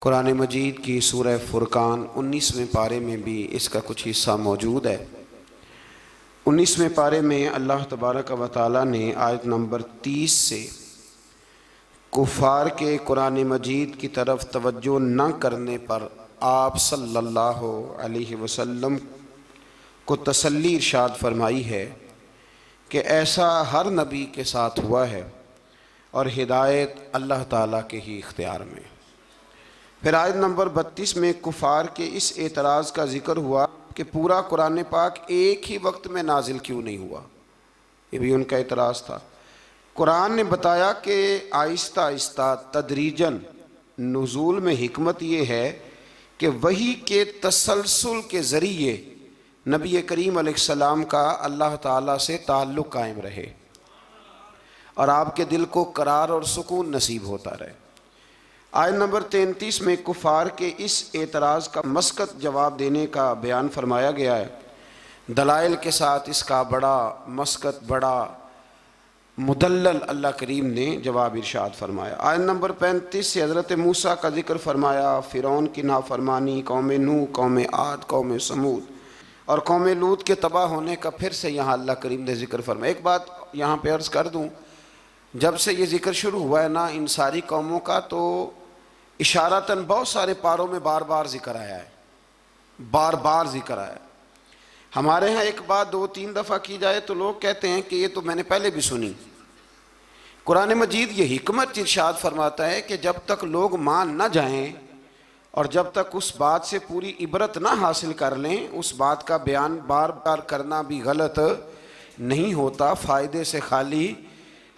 कुरान मजीद की सूरह फुरकान 19वें पारे में भी इसका कुछ हिस्सा मौजूद है। 19वें पारे में अल्लाह तबारक व तआला ने आयत नंबर 30 से कुफ़ार के कुरान मजीद की तरफ तवज्जो न करने पर आप सल्लल्लाहु अलैहि वसल्लम को तसल्ली इरशाद फरमाई है कि ऐसा हर नबी के साथ हुआ है और हिदायत अल्लाह ताला के ही इख्तियार में। फिर आयत नंबर 32 में कुफ़ार के इस एतराज़ का ज़िक्र हुआ कि पूरा कुरान पाक एक ही वक्त में नाजिल क्यों नहीं हुआ। ये भी उनका एतराज़ था। कुरान ने बताया कि आहिस्ता आहिस्ता तदरीजन नुज़ूल में हिकमत ये है कि वही के तसलसल के ज़रिए नबी करीम अलैहिस्सलाम का अल्लाह ताला से ताल्लुक़ कायम रहे और आपके दिल को करार और सुकून नसीब होता रहे। आयत नंबर 33 में कुफ़ार के इस एतराज़ का मस्कत जवाब देने का बयान फरमाया गया है। दलाइल के साथ इसका बड़ा मस्कत, बड़ा मुदल्लल अल्लाह करीम ने जवाब इरशाद फरमाया। आयत नंबर 35 से हज़रत मूसा का जिक्र फरमाया, फ़िरौन की नाफरमानी, कौम नूह, कौम आद, कौम समूद और कौम लूत के तबाह होने का फिर से यहाँ अल्लाह करीम ने जिक्र फरमाया। एक बात यहाँ पे अर्ज़ कर दूँ, जब से ये जिक्र शुरू हुआ है ना इन सारी कौमों का, तो इशारतन बहुत सारे पारों में बार बार जिक्र आया है, बार बार जिक्र आया है। हमारे यहाँ एक बात 2-3 दफ़ा की जाए तो लोग कहते हैं कि ये तो मैंने पहले भी सुनी। कुरान मजीद ये हिकमत इरशाद फरमाता है कि जब तक लोग मान न जाएं और जब तक उस बात से पूरी इबरत ना हासिल कर लें, उस बात का बयान बार बार करना भी गलत नहीं होता। फ़ायदे से खाली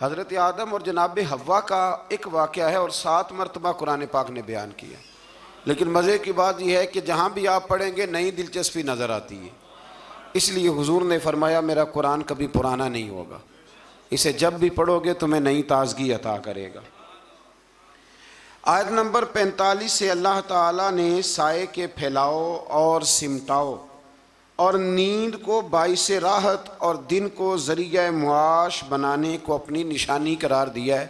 हज़रत आदम और जनाब हव्वा का एक वाक़या है और 7 मरतबा कुरान पाक ने बयान किया। लेकिन मज़े की बात यह है कि जहाँ भी आप पढ़ेंगे नई दिलचस्पी नज़र आती है। इसलिए हुजूर ने फरमाया मेरा कुरान कभी पुराना नहीं होगा, इसे जब भी पढ़ोगे तुम्हें नई ताज़गी अता करेगा। आयत नंबर 45 से अल्लाह ताला ने साए के फैलाओ और सिमटाओ और नींद को बाइस राहत और दिन को ज़रिया मुआश बनाने को अपनी निशानी करार दिया है।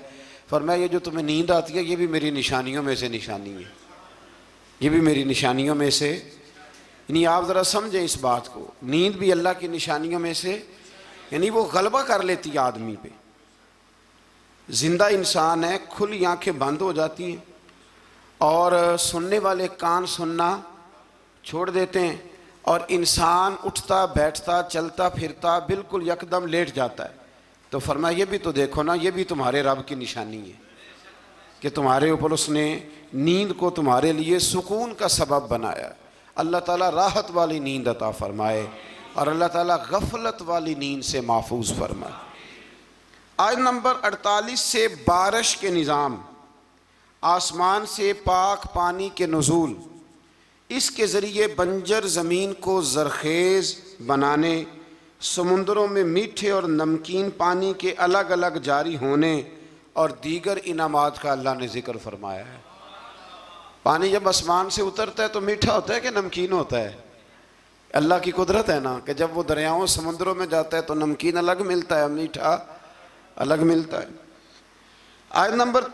फरमाया ये जो तुम्हें नींद आती है ये भी मेरी निशानियों में से निशानी है, ये भी मेरी निशानियों में से। यानी आप ज़रा समझें इस बात को, नींद भी अल्लाह की निशानियों में से, यानी वो गलबा कर लेती है आदमी पे। ज़िंदा इंसान है, खुली आँखें बंद हो जाती हैं और सुनने वाले कान सुनना छोड़ देते हैं और इंसान उठता बैठता चलता फिरता बिल्कुल यकदम लेट जाता है। तो फरमाया ये भी तो देखो ना, ये भी तुम्हारे रब की निशानी है कि तुम्हारे ऊपर उसने नींद को तुम्हारे लिए सुकून का सबब बनाया। अल्लाह ताला राहत वाली नींद अता फरमाए और अल्लाह ताला गफलत वाली नींद से महफूज फरमाए। आयत नंबर 48 से बारिश के निज़ाम, आसमान से पाक पानी के नुज़ूल, इसके ज़रिए बंजर ज़मीन को ज़रखेज़ बनाने, समुंदरों में मीठे और नमकीन पानी के अलग अलग जारी होने और दीगर इनामात का अल्लाह ने ज़िक्र फरमाया है। पानी जब आसमान से उतरता है तो मीठा होता है कि नमकीन होता है? अल्लाह की कुदरत है ना कि जब वो दरियाओं समुंदरों में जाता है तो नमकीन अलग मिलता है, मीठा अलग मिलता है। आयत नंबर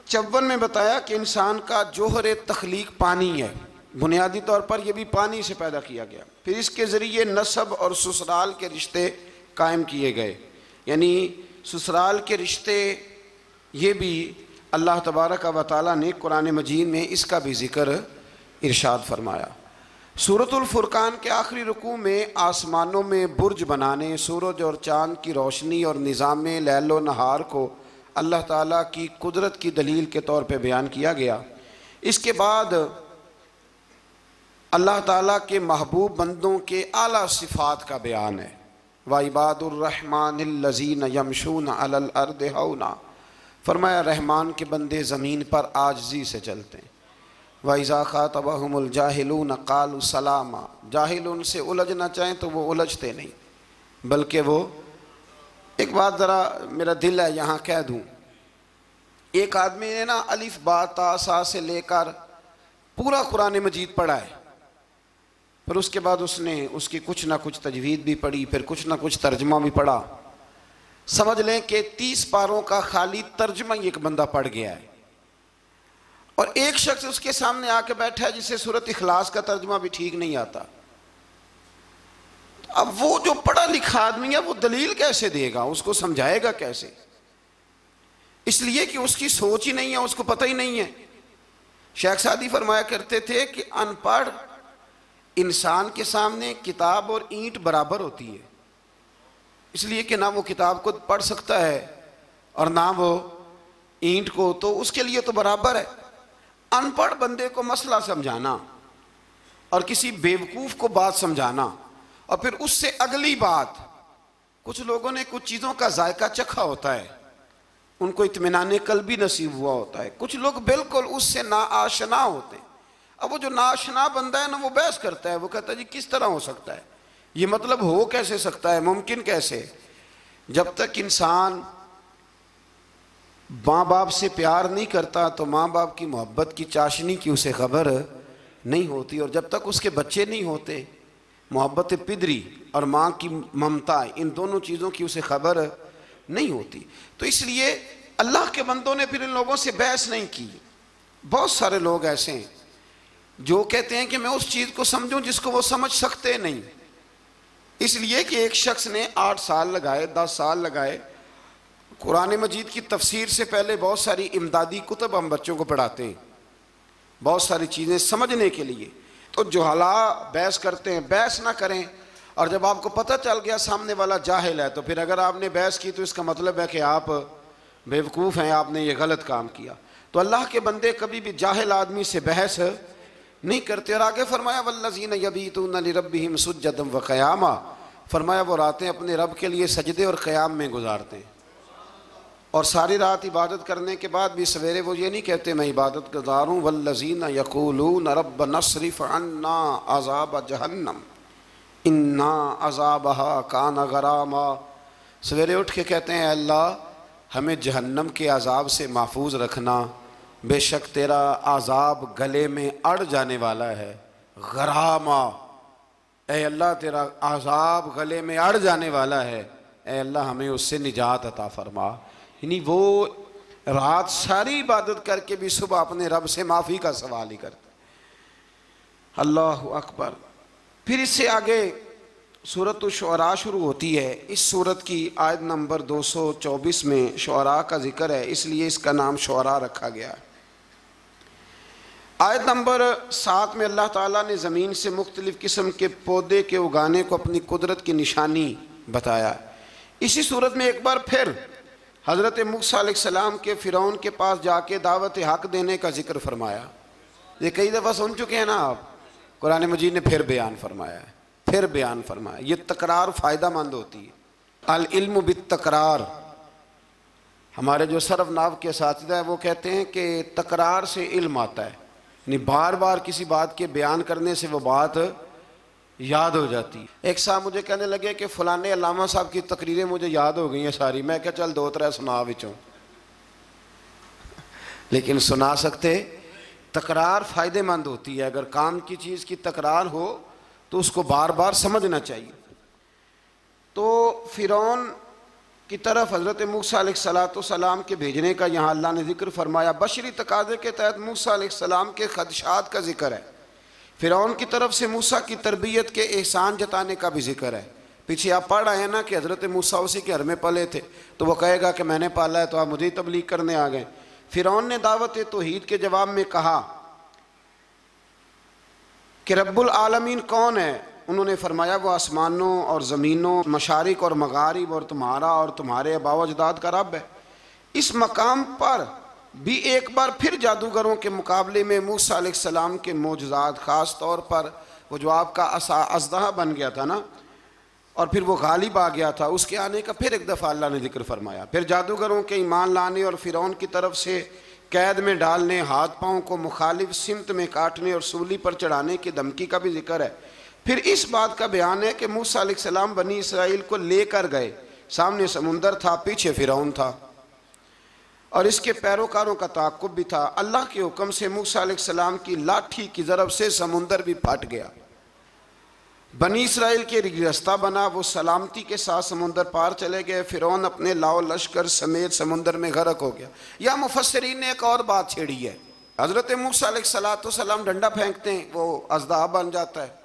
54 में बताया कि इंसान का जोहर तख्लीक पानी है, बुनियादी तौर पर यह भी पानी से पैदा किया गया। फिर इसके ज़रिए नसब और ससुराल के रिश्ते कायम किए गए, यानी ससुराल के रिश्ते ये भी अल्लाह तबारक व तआला ने कुरान मजीद में इसका भी ज़िक्र इरशाद फरमाया। सूरतुल फुरकान के आखिरी रुकू में आसमानों में बुर्ज बनाने, सूरज और चाँद की रोशनी और निज़ाम लैलो नहार को अल्लाह ताला की कुदरत की दलील के तौर पर बयान किया गया। इसके बाद अल्लाह ताला के महबूब बंदों के आला सिफ़ात का बयान है। व इबादुर्रहमानिल्लज़ीन यमशून अलल अर्द हौना, फरमाया रहमान के बंदे ज़मीन पर आजिज़ी से चलते हैं। व इज़ा ख़ातबहुमुल जाहिलून क़ालू सलामा, जाहिल उनसे उलझना चाहें तो वो उलझते नहीं, बल्कि वो, एक बात ज़रा मेरा दिल है यहाँ कह दूँ, एक आदमी ने ना अलिफ बा ता सा से लेकर पूरा कुरान मजीद पढ़ा है, पर उसके बाद उसने उसकी कुछ ना कुछ तजवीद भी पढ़ी, फिर कुछ ना कुछ तर्जमा भी पढ़ा। समझ लें कि 30 पारों का खाली तर्जमा ही एक बंदा पढ़ गया है और एक शख्स उसके सामने आके बैठा है जिसे सूरत इखलास का तर्जुमा भी ठीक नहीं आता। अब वो जो पढ़ा लिखा आदमी है वो दलील कैसे देगा, उसको समझाएगा कैसे? इसलिए कि उसकी सोच ही नहीं है, उसको पता ही नहीं है। शेख सादी फरमाया करते थे कि अनपढ़ इंसान के सामने किताब और ईंट बराबर होती है, इसलिए कि ना वो किताब को पढ़ सकता है और ना वो ईंट को, तो उसके लिए तो बराबर है। अनपढ़ बंदे को मसला समझाना और किसी बेवकूफ़ को बात समझाना और फिर उससे अगली बात, कुछ लोगों ने कुछ चीज़ों का जायका चखा होता है, उनको इत्मीनान कल्बी नसीब हुआ होता है, कुछ लोग बिल्कुल उससे नाआशना होते हैं। अब वो जो नाआशना बंदा है ना, वो बहस करता है, वो कहता है जी किस तरह हो सकता है, ये मतलब हो कैसे सकता है, मुमकिन कैसे? जब तक इंसान माँ बाप से प्यार नहीं करता तो माँ बाप की मोहब्बत की चाशनी की उसे खबर नहीं होती, और जब तक उसके बच्चे नहीं होते मोहब्बत पिदरी और माँ की ममता, इन दोनों चीज़ों की उसे खबर नहीं होती। तो इसलिए अल्लाह के बंदों ने फिर इन लोगों से बहस नहीं की। बहुत सारे लोग ऐसे हैं जो कहते हैं कि मैं उस चीज़ को समझूं जिसको वो समझ सकते नहीं, इसलिए कि एक शख्स ने 8 साल लगाए, 10 साल लगाए। कुरान मजीद की तफसीर से पहले बहुत सारी इमदादी कुतब हम बच्चों को पढ़ाते हैं, बहुत सारी चीज़ें समझने के लिए। तो जुहला बहस करते हैं, बहस ना करें। और जब आपको पता चल गया सामने वाला जाहिल है, तो फिर अगर आपने बहस की तो इसका मतलब है कि आप बेवकूफ़ हैं, आपने ये गलत काम किया। तो अल्लाह के बंदे कभी भी जाहिल आदमी से बहस नहीं करते। और आगे फरमाया वल्लज़ीना यबीतूना लिरब्बिहिम सुज्जदन व क़यामा, फरमाया वो रातें अपने रब के लिए सजदे और क़याम में गुजारते हैं। और सारी रात इबादत करने के बाद भी सवेरे वो ये नहीं कहते मैं इबादत गुजारूँ, वल्लज़ीना यक़ूलूना रब्बना अस्रिफ़ अन्ना अज़ाब जहन्नम इन्ना अज़ाबहा काना गरामा। सवेरे उठ के कहते हैं अल्लाह हमें जहन्नम के अज़ाब से महफूज रखना, बेशक तेरा अज़ाब गले में अड़ जाने वाला है। गरामा, ए अल्लाह तेरा अज़ाब गले में अड़ जाने वाला है, ए अल्लाह हमें उससे निजात अता फरमा। यानी वो रात सारी इबादत करके भी सुबह अपने रब से माफ़ी का सवाल ही करते। अल्लाह अकबर। फिर इससे आगे सूरत शुअरा शुरू होती है। इस सूरत की आयत नंबर 224 में शुअरा का जिक्र है, इसलिए इसका नाम शुअरा रखा गया है। आयत नंबर 7 में अल्लाह ताला ने ज़मीन से मुख्तलिफ़ किस्म के पौधे के उगाने को अपनी कुदरत की निशानी बताया। इसी सूरत में एक बार फिर हज़रत मूसा अलैहिस्सलाम के फ़िरौन के पास जाके दावत हक़ देने का जिक्र फरमाया। ये कई दफ़ा सुन चुके हैं ना आप, कुरान मजीद ने फिर बयान फरमाया है, फिर बयान फरमाया। ये तकरार फ़ायदा मंद होती है। अल इल्म बित तकरार, हमारे जो सरफ नाव के साथिदा है वो कहते हैं कि तकरार से इल्म आता है, यानी बार बार किसी बात के बयान करने से वो बात याद हो जाती। एक साहब मुझे कहने लगे कि फ़लाने अल्लामा साहब की तकरीरें मुझे याद हो गई हैं सारी। मैं क्या चल 2-3 सुना विचों, लेकिन सुना सकते। तकरार फ़ायदेमंद होती है, अगर काम की चीज़ की तकरार हो तो उसको बार बार समझना चाहिए। तो फ़िरौन की तरफ हज़रत मूसा अलैहिस्सलाम के भेजने का यहाँ अल्लाह ने जिक्र फरमाया। बशरी तकाज़े के तहत मूसा अलैहिस्सलाम के खदशात का जिक्र है। फ़िरौन की तरफ से मूसा की तरबियत के एहसान जताने का भी जिक्र है। पीछे आप पढ़ रहे हैं ना कि हज़रत मूसा उसी के घर में पले थे, तो वह कहेगा कि मैंने पाला है तो आप मुझे ही तबलीग करने आ गए। फ़िरौन ने दावत तौहीद के जवाब में कहा कि रब्बुल आलमीन कौन है? उन्होंने फरमाया वो आसमानों और ज़मीनों, मशारिक और मगारिब और तुम्हारा और तुम्हारे आबाओ अजदाद का रब है। इस मकाम पर भी एक बार फिर जादूगरों के मुकाबले में मूसा अलैहिस्सलाम के मोजज़ात, ख़ास तौर पर वो जो आपका अज़दहा बन गया था ना और फिर वो गालिब आ गया था, उसके आने का फिर एक दफ़ा अल्लाह ने जिक्र फरमाया। फिर जादूगरों के ईमान लाने और फ़िरौन की तरफ से कैद में डालने, हाथ पाँव को मुखालिफ सिमत में काटने और सूली पर चढ़ाने की धमकी का भी जिक्र है। फिर इस बात का बयान है कि मूसा अलैहिस्सलाम बनी इसराइल को लेकर गए, सामने समुंदर था, पीछे फ़िरौन था और इसके पैरोकारों का ताक़ुब भी था। अल्लाह के हुक्म से मूसा अलैहिस्सलाम की लाठी की ज़रब से समुंदर भी फट गया, बनी इसराइल के रास्ता बना, वो सलामती के साथ समुंदर पार चले गए। फ़िरौन अपने लाओ लश्कर समेत समुंदर में गर्क हो गया। या मुफस्सिरीन ने एक और बात छेड़ी है, हज़रत मूसा अलैहिस्सलाम डंडा फेंकते हैं, वो अज़दाब बन जाता है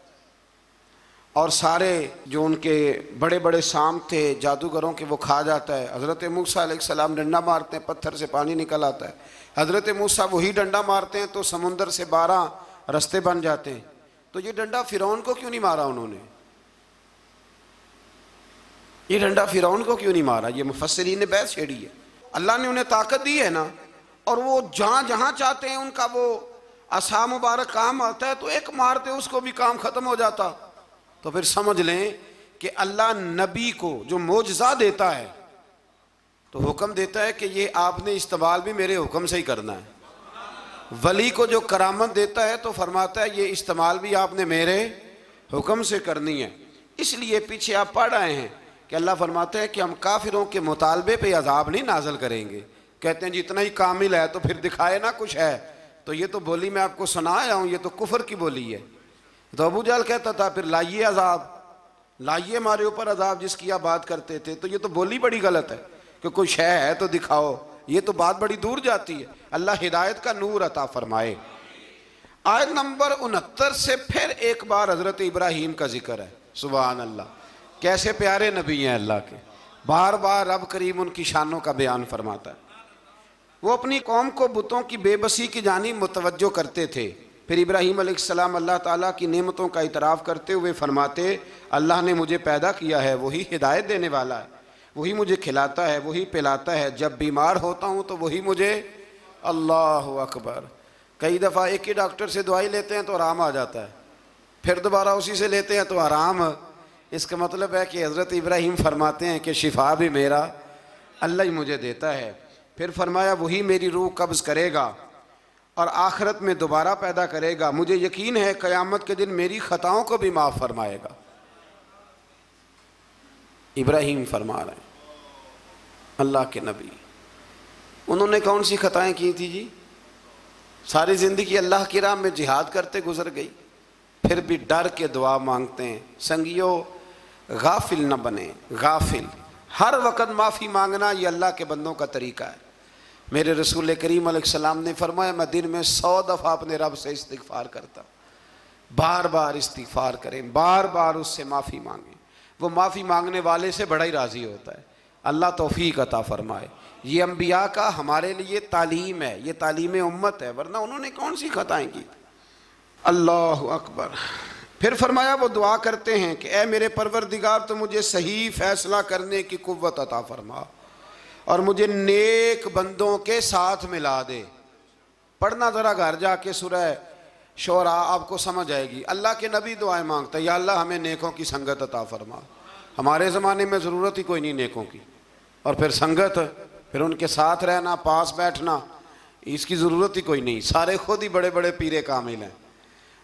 और सारे जो उनके बड़े बड़े शाम थे जादूगरों के वो खा जाता है। हज़रत मूसा अलैहिस्सलाम डंडा मारते हैं, पत्थर से पानी निकल आता है। हज़रत मूसा वही डंडा मारते हैं तो समुंदर से 12 रास्ते बन जाते हैं। तो ये डंडा फ़िरौन को क्यों नहीं मारा उन्होंने? ये डंडा फ़िरौन को क्यों नहीं मारा? ये मुफस्सिरीन ने बहस छेड़ी है। अल्लाह ने उन्हें ताकत दी है ना, और वो जहाँ जहाँ चाहते हैं उनका वो असा मुबारक काम आता है, तो एक मारते उसको भी काम ख़त्म हो जाता। तो फिर समझ लें कि अल्लाह नबी को जो मोजज़ा देता है तो हुक्म देता है कि ये आपने इस्तेमाल भी मेरे हुक्म से ही करना है। वली को जो करामत देता है तो फरमाता है ये इस्तेमाल भी आपने मेरे हुक्म से करनी है। इसलिए पीछे आप पढ़ रहे हैं कि अल्लाह फरमाते हैं कि हम काफिरों के मुतालबे पे अजाब नहीं नाजल करेंगे। कहते हैं जितना ही कामिल है तो फिर दिखाए ना कुछ है। तो ये तो बोली मैं आपको सुनाया हूँ, ये तो कुफर की बोली है। तो अबू जहल कहता था फिर लाइए अजाब, लाइए हमारे ऊपर अजाब जिसकी आप बात करते थे। तो ये तो बोली बड़ी गलत है कि कोई शय है तो दिखाओ, ये तो बात बड़ी दूर जाती है। अल्लाह हिदायत का नूर अता फरमाए। आयत नंबर 69 से फिर एक बार हजरत इब्राहीम का जिक्र है। सुभान अल्लाह, कैसे प्यारे नबी हैं अल्लाह के। बार बार रब करीम उनकी शानों का बयान फरमाता है। वो अपनी कौम को बुतों की बेबसी की जानिब मुतवज्जो करते थे। फिर इब्राहीम अलैहिस्सलाम अल्लाह ताला की नेमतों का इतराफ़ करते हुए फरमाते, अल्लाह ने मुझे पैदा किया है, वही हिदायत देने वाला है, वही मुझे खिलाता है, वही पिलाता है। जब बीमार होता हूँ तो वही मुझे, अल्लाह अकबर। कई दफ़ा एक ही डॉक्टर से दवाई लेते हैं तो आराम आ जाता है, फिर दोबारा उसी से लेते हैं तो आराम। इसका मतलब है कि हज़रत इब्राहीम फरमाते हैं कि शिफा भी मेरा अल्लाह ही मुझे देता है। फिर फरमाया वही मेरी रूह कब्ज़ करेगा और आखिरत में दोबारा पैदा करेगा। मुझे यकीन है क़यामत के दिन मेरी ख़ताओं को भी माफ़ फरमाएगा। इब्राहीम फरमा रहे हैं अल्लाह के नबी। उन्होंने कौन सी ख़ताएँ की थी जी? सारी ज़िंदगी अल्लाह की राह में जिहाद करते गुजर गई, फिर भी डर के दुआ मांगते हैं। संगियो गाफिल न बने, गाफिल हर वक़्त माफ़ी मांगना ये अल्लाह के बंदों का तरीका है। मेरे रसूल करीम अलैहिस्सलाम ने फरमाया मैं दिन में 100 दफ़ा अपने रब से इस्तिग़फ़ार करता। बार बार इस्तिग़फ़ार करें, बार बार उससे माफ़ी मांगें। वो माफ़ी मांगने वाले से बड़ा ही राज़ी होता है। अल्लाह तौफ़ीक़ अता फ़रमाए। ये अम्बिया का हमारे लिए तालीम है, ये तालीम उम्मत है, वरना उन्होंने कौन सी ख़ताएँ की। अल्लाह अकबर। फिर फरमाया वो दुआ करते हैं कि ए मेरे परवरदिगार तो मुझे सही फ़ैसला करने की कुव्वत अता फ़रमा और मुझे नेक बंदों के साथ मिला दे। पढ़ना ज़रा घर जाके सूरह शोरा, आपको समझ आएगी। अल्लाह के नबी दुआएं मांगता है, या अल्लाह हमें नेकों की संगत अता फरमा। हमारे ज़माने में ज़रूरत ही कोई नहीं नेकों की, और फिर संगत, फिर उनके साथ रहना, पास बैठना, इसकी ज़रूरत ही कोई नहीं। सारे खुद ही बड़े बड़े पीरे कामिल हैं।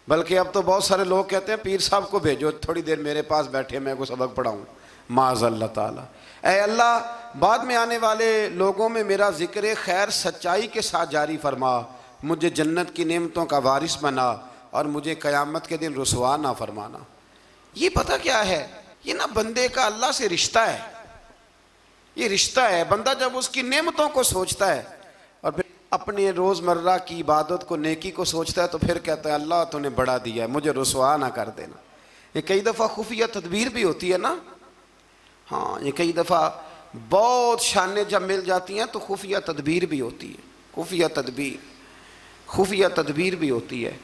बल्कि अब तो बहुत सारे लोग कहते हैं पीर साहब को भेजो थोड़ी देर मेरे पास बैठे, मैं को सबक पढ़ाऊँ। माज़अल्लाह ताला। ऐ अल्लाह बाद में आने वाले लोगों में मेरा ज़िक्र खैर सच्चाई के साथ जारी फरमा, मुझे जन्नत की नेमतों का वारिस बना और मुझे क़यामत के दिन रुसवा ना फरमाना। ये पता क्या है, ये ना बंदे का अल्लाह से रिश्ता है। ये रिश्ता है, बंदा जब उसकी नेमतों को सोचता है और फिर अपने रोज़मर्रा की इबादत को, नेकी को सोचता है, तो फिर कहता है अल्लाह तूने बड़ा दिया है, मुझे रुसवा ना कर देना। ये कई दफ़ा खुफिया तदबीर भी होती है ना। हाँ, ये कई दफ़ा बहुत शानें जब मिल जाती हैं तो खुफिया तदबीर भी होती है। खुफिया तदबीर भी होती है।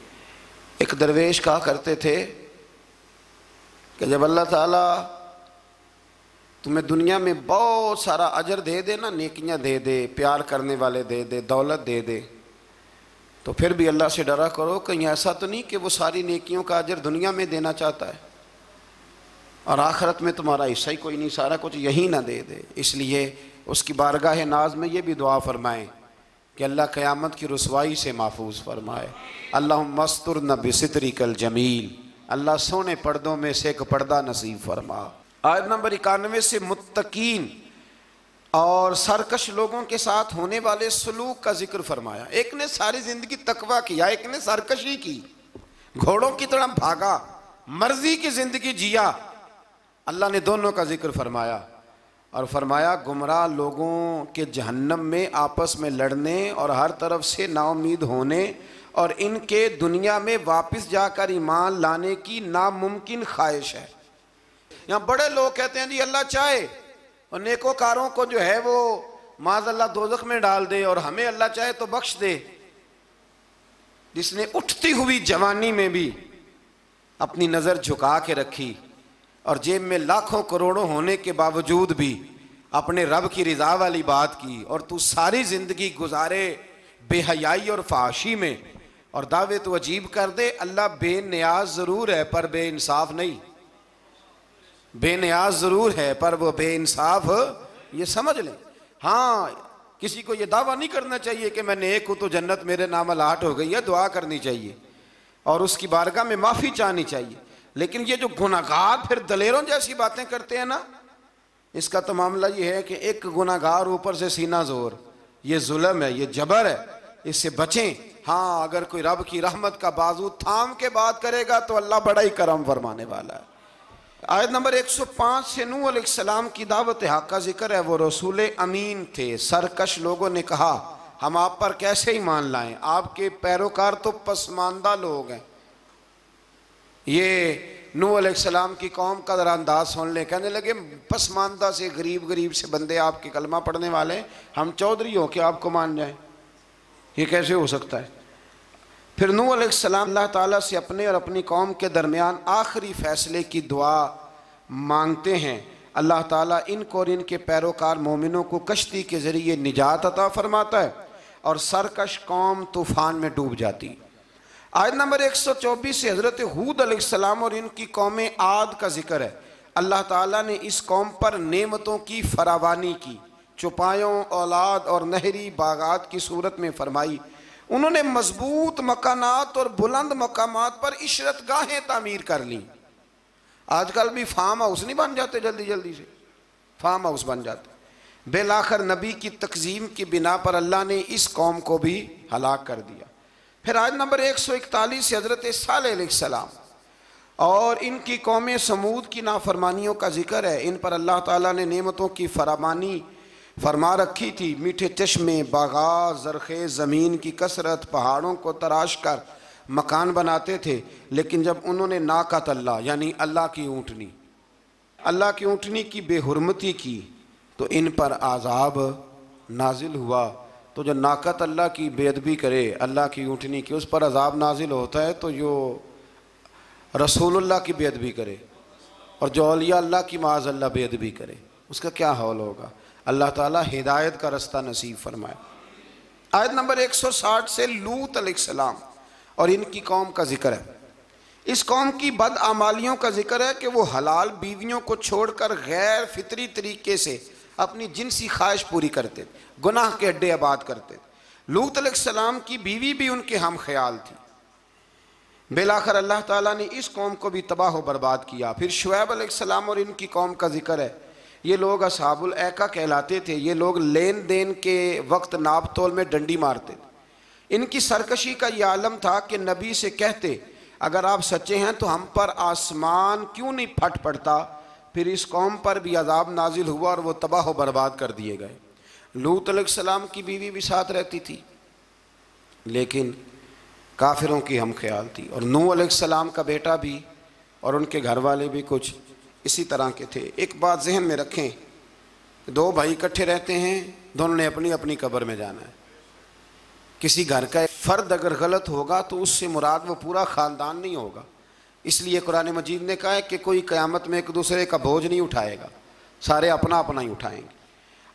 एक दरवेश कहा करते थे कि जब अल्लाह ताला तुम्हें दुनिया में बहुत सारा अजर दे दे ना, नेकियां दे दे, प्यार करने वाले दे दे, दौलत दे दे, तो फिर भी अल्लाह से डरा करो कहीं ऐसा तो नहीं कि वो सारी नेकियों का अजर दुनिया में देना चाहता है और आखिरत में तुम्हारा हिस्सा ही कोई नहीं, सारा कुछ यहीं ना दे दे। इसलिए उसकी बारगाह नाज में ये भी दुआ फरमाएँ कि अल्लाह क़यामत की रुसवाई से महफूज फरमाए। अल्लाहुम्मा मस्तुरना बिसित्रिकल जमील, अल्लाह सोने पर्दों में से एक पर्दा नसीब फरमा। आयत नंबर 91 से मुत्तकीन और सरकश लोगों के साथ होने वाले सलूक का जिक्र फरमाया। एक ने सारी ज़िंदगी तकवा किया, एक ने सरकशी की, घोड़ों की तरह भागा, मर्जी की ज़िंदगी जिया। अल्लाह ने दोनों का जिक्र फरमाया। और फरमाया गुमराह लोगों के जहन्नम में आपस में लड़ने और हर तरफ से नाउम्मीद होने और इनके दुनिया में वापस जाकर ईमान लाने की नामुमकिन ख्वाहिश है। यहाँ बड़े लोग कहते हैं जी अल्लाह चाहे और नेकोकारों को जो है वो माज़अल्लाह दोज़ख में डाल दे और हमें अल्लाह चाहे तो बख्श दे। जिसने उठती हुई जवानी में भी अपनी नज़र झुका के रखी और जेब में लाखों करोड़ों होने के बावजूद भी अपने रब की रिजा वाली बात की और तू सारी ज़िंदगी गुजारे बेहयाई और फाशी में और दावे तो अजीब कर दे। अल्लाह बेनियाज ज़रूर है पर बेइंसाफ नहीं, बेनियाज ज़रूर है पर वो बेइंसाफ, ये समझ लें। हाँ, किसी को ये दावा नहीं करना चाहिए कि मैं नेक हूँ तो जन्नत मेरे नाम अलाट हो गई है, दुआ करनी चाहिए और उसकी बारगाह में माफ़ी चाहनी चाहिए। लेकिन ये जो गुनाहगार फिर दलेरों जैसी बातें करते हैं ना, इसका तो मामला ये है कि एक गुनाहगार ऊपर से सीना जोर, ये जुल्म है, ये जबर है, इससे बचें। हाँ, अगर कोई रब की रहमत का बाजू थाम के बात करेगा तो अल्लाह बड़ा ही करम फरमाने वाला है। आयत नंबर 105 से नूह अलैहिस्सलाम की दावत हक का जिक्र है। वो रसूल अमीन थे। सरकश लोगों ने कहा हम आप पर कैसे ईमान लाएं, आपके पैरोकार तो पसमानदा लोग हैं। ये नूह अलैहिस्सलाम की कौम का जरा अंदाज सुन ले। कहने लगे पसमानदा से गरीब गरीब से बंदे आपके कलमा पढ़ने वाले, हम चौधरी हो के आपको मान जाएं, ये कैसे हो सकता है। फिर नूह अलैहिस्सलाम अल्लाह ताला से अपने और अपनी कौम के दरमियान आखिरी फैसले की दुआ मांगते हैं। अल्लाह ताला इनको और इनके पैरोकार मोमिनों को कश्ती के ज़रिए निजात अता फरमाता है और सरकश कौम तूफ़ान में डूब जाती। आयत नंबर 124 से हज़रत हूद अलैहिस्सलाम और इनकी कौम आद का जिक्र है। अल्लाह ताला ने इस कौम पर नेमतों की फरावानी की, चुपायों, औलाद और नहरी बागात की सूरत में फरमाई। उन्होंने मजबूत मकानात और बुलंद मकामात पर इशरत गाहें तामीर कर ली। आजकल भी फार्म हाउस नहीं बन जाते, जल्दी जल्दी से फार्म हाउस बन जाते। बेलाखिर नबी की तकजीम की बिना पर अल्लाह ने इस कौम को भी हलाक कर दिया। फिर आयत नंबर 141 से हज़रत सालेह अलैहिस्सलाम और इनकी कौम समूद की नाफरमानियों का जिक्र है। इन पर अल्लाह ताला ने नेमतों की फरामानी फरमा रखी थी। मीठे चश्मे, बागात, ज़रख़ेज़ ज़मीन की कसरत, पहाड़ों को तराश कर मकान बनाते थे। लेकिन जब उन्होंने नाकत अल्लाह यानी अल्लाह की ऊँटनी की बेहुरमती की तो इन पर आज़ाब नाजिल हुआ। तो जो नाकत अल्लाह की बेअदबी करे, अल्लाह की ऊँटनी की, उस पर अज़ाब नाजिल होता है। तो जो रसूलुल्लाह की बेअदबी करे और जो औलिया अल्लाह की माज़ अल्लाह बेअदबी करे, उसका क्या हौल होगा। अल्लाह ताला हिदायत का रास्ता नसीब फरमाए। आयत नंबर 160 से लूत अलैहिस्सलाम और इनकी कौम का जिक्र है। इस कौम की बदआमालियों का जिक्र है कि वो हलाल बीवियों को छोड़कर गैर फितरी तरीके से अपनी जिनसी ख्वाहिश पूरी करते थे, गुनाह के अड्डे आबाद करते थे। लूत अलैहिस्सलाम की बीवी भी उनके हम ख्याल थी। बेलाखिर अल्लाह ताला ने इस कौम को भी तबाह व बर्बाद किया। फिर शुएब अलैहिस्सलाम और इनकी कौम का जिक्र है। ये लोग असहाबुल ऐका कहलाते थे। ये लोग लेन देन के वक्त नाप तोल में डंडी मारते थे। इनकी सरकशी का यह आलम था कि नबी से कहते अगर आप सच्चे हैं तो हम पर आसमान क्यों नहीं फट पड़ता। फिर इस कौम पर भी अजाब नाजिल हुआ और वो तबाह व बर्बाद कर दिए गए। लूत अलैहिस्सलाम की बीवी भी साथ रहती थी लेकिन काफिरों की हम ख्याल थी। और नूह अलैहिस्सलाम का बेटा भी और उनके घर वाले भी कुछ इसी तरह के थे। एक बात जहन में रखें, दो भाई इकट्ठे रहते हैं, दोनों ने अपनी अपनी कब्र में जाना है। किसी घर का एक फ़र्द अगर गलत होगा तो उससे मुराद वो पूरा ख़ानदान नहीं होगा। इसलिए कुरान मजीद ने कहा है कि कोई क़यामत में एक दूसरे का बोझ नहीं उठाएगा, सारे अपना अपना ही उठाएंगे।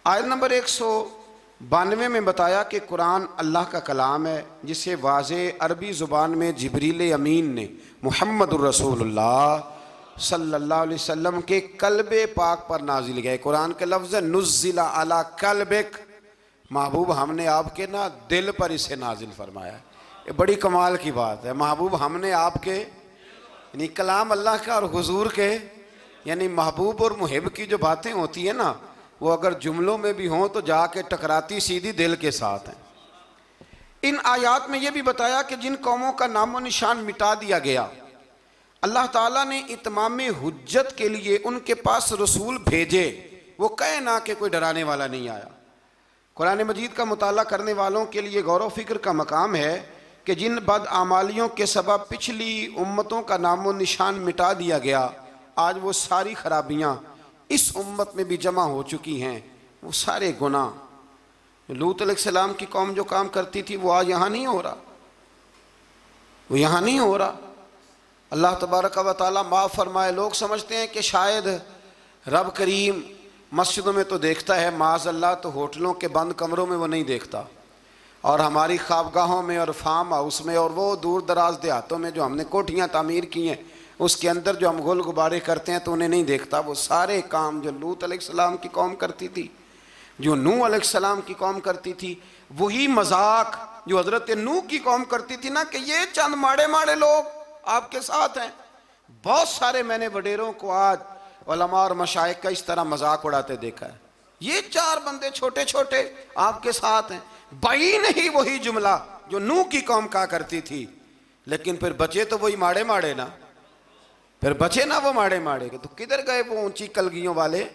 आयत नंबर 192 में बताया कि कुरान अल्लाह का कलाम है जिसे वाज़े अरबी ज़ुबान में जिब्रील अमीन ने मुहम्मदुर रसूलुल्लाह सल्लल्लाहु अलैहि वसल्लम के कल्बे पाक पर नाजिल गए। कुरान के लफ्ज़ नुज़्ज़िला अला कल्बिक, महबूब हमने आपके ना दिल पर इसे नाजिल फरमाया। ये बड़ी कमाल की बात है। महबूब हमने आपके यानी कलाम अल्लाह का और हुजूर के यानी महबूब और मुहिब की जो बातें होती है ना, वो अगर जुमलों में भी हों तो जाके टकराती सीधी दिल के साथ हैं। इन आयात में यह भी बताया कि जिन कौमों का नामो निशान मिटा दिया गया, अल्लाह ताला ने इत्माम हुज्जत के लिए उनके पास रसूल भेजे। वो कहे ना कि कोई डराने वाला नहीं आया। कुरान मजीद का मुताला करने वालों के लिए गौर व फिक्र का मकाम है कि जिन बदआमालियों के सबब पिछली उम्मतों का नामो निशान मिटा दिया गया, आज वो सारी खराबियाँ इस उम्मत में भी जमा हो चुकी हैं। वो सारे गुनाह लूत अलैहिस्सलाम की कौम जो काम करती थी वो आज यहाँ नहीं हो रहा, वो यहाँ नहीं हो रहा। अल्लाह तबारक व तआला माफ़ फरमाए। लोग समझते हैं कि शायद रब करीम मस्जिदों में तो देखता है, माज़अल्लाह तो होटलों के बंद कमरों में वो नहीं देखता, और हमारी ख्वाबगाहों में और फार्म हाउस में और वो दूर दराज देहातों में जो हमने कोठियाँ तामीर की हैं उसके अंदर जो हम गुल गुबारे करते हैं तो उन्हें नहीं देखता। वो सारे काम जो लूत अलैहिस्सलाम की कौम करती थी, जो नूह अलैहिस्सलाम की कौम करती थी, वही मजाक जो हज़रत नूह की कौम करती थी ना, कि ये चंद माड़े माड़े लोग आपके साथ हैं। बहुत सारे मैंने वडेरों को आज उलमा और मशाइख का इस तरह मजाक उड़ाते देखा है। ये 4 बंदे छोटे छोटे आपके साथ हैं। भाई नहीं वही जुमला जो नूह की कौम कहा करती थी, लेकिन फिर बचे तो वही माड़े माड़े ना, फिर बचे ना वो माड़े माड़े के। तो किधर गए वो ऊंची कलगियों वाले?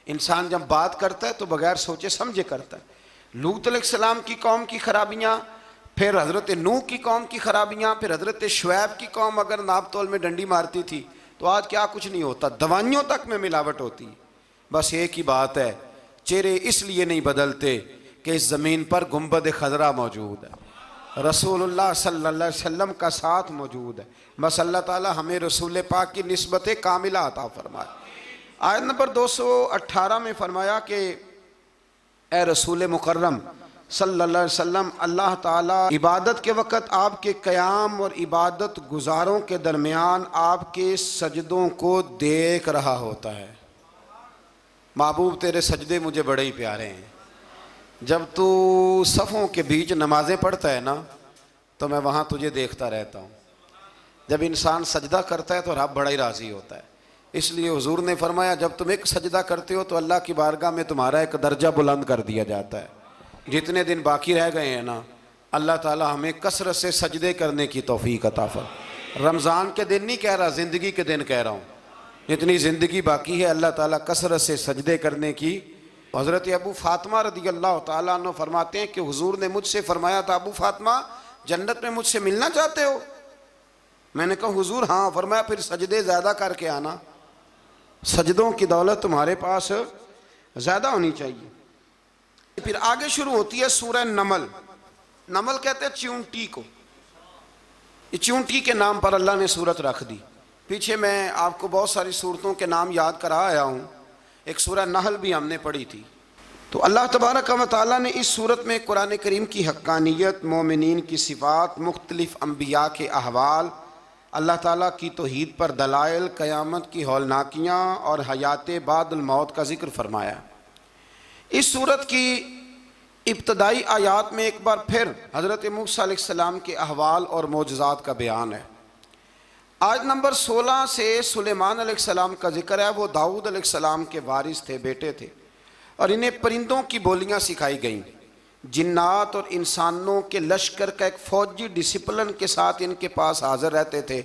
इंसान जब बात करता है तो बगैर सोचे समझे करता है। लूत अलैहिस्सलाम की कौम की खराबियाँ, फिर हज़रत नूह की कौम की खराबियाँ, फिर हज़रत शुएब की कौम अगर नाप तोल में डंडी मारती थी तो आज क्या कुछ नहीं होता, दवाइयों तक में मिलावट होती। बस एक ही बात है, चेहरे इसलिए नहीं बदलते कि इस ज़मीन पर गुंबद खज़रा मौजूद है, रसूलुल्लाह सल्लल्लाहु अलैहि वसल्लम का साथ मौजूद है। बस अल्लाह ताला हमें रसूल पाक की निस्बत कामिला अता फरमाए। आयत नंबर 218 में फरमाया कि ए रसूल मुकर्रम सल्लल्लाहु अलैहि वसल्लम, अल्लाह ताला इबादत के वक़्त आपके क़याम और इबादत गुजारों के दरमियान आपके सजदों को देख रहा होता है। महबूब तेरे सजदे मुझे बड़े ही प्यारे हैं। जब तू सफ़ों के बीच नमाज़ें पढ़ता है ना तो मैं वहाँ तुझे देखता रहता हूँ। जब इंसान सजदा करता है तो रब बड़ा ही राज़ी होता है। इसलिए हुजूर ने फरमाया, जब तुम एक सजदा करते हो तो अल्लाह की बारगाह में तुम्हारा एक दर्जा बुलंद कर दिया जाता है। जितने दिन बाकी रह गए हैं ना, अल्लाह ताला हमें कसरत से सजदे करने की तौफीक अता फरमाए। रमज़ान के दिन नहीं कह रहा, ज़िंदगी के दिन कह रहा हूँ। जितनी ज़िंदगी बाकी है अल्लाह ताला कसरत से सजदे करने की। हज़रत अबू फ़ातिमा रज़ी अल्लाह ताला अन्हु फरमाते हैं कि हुजूर ने मुझसे फरमाया था, अबू फ़ातिमा जन्नत में मुझसे मिलना चाहते हो? मैंने कहा हुजूर हाँ। फरमाया फिर सजदे ज़्यादा करके आना, सजदों की दौलत तुम्हारे पास ज़्यादा होनी चाहिए। फिर आगे शुरू होती है सूरह नमल। नमल कहते हैं चींटी को। ये चींटी के नाम पर अल्लाह ने सूरत रख दी। पीछे मैं आपको बहुत सारी सूरतों के नाम याद करा आया हूँ। एक सूरह नहल भी हमने पढ़ी थी। तो अल्लाह तबारक व तआला ने इस सूरत में कुरान करीम की हक्कानियत, मोमिनीन की सिफ़ात, मुख्तलिफ़ अम्बिया के अहवाल, अल्लाह ताला की तौहीद पर दलाइल, क़यामत की हौलनाकियाँ और हयात बादल मौत का ज़िक्र फरमाया। इस सूरत की इब्तदाई आयात में एक बार फिर हज़रत मूसा अलैहिस्सलाम के अहवाल और मोजज़ात का बयान है। आयत नंबर 16 से सुलेमान अलैहिस्सलाम का जिक्र है। वो दाऊद अलैहिस्सलाम के वारिस थे, बेटे थे, और इन्हें परिंदों की बोलियां सिखाई गईं। जिन्नात और इंसानों के लश्कर का एक फ़ौजी डिसिप्लिन के साथ इनके पास हाज़िर रहते थे।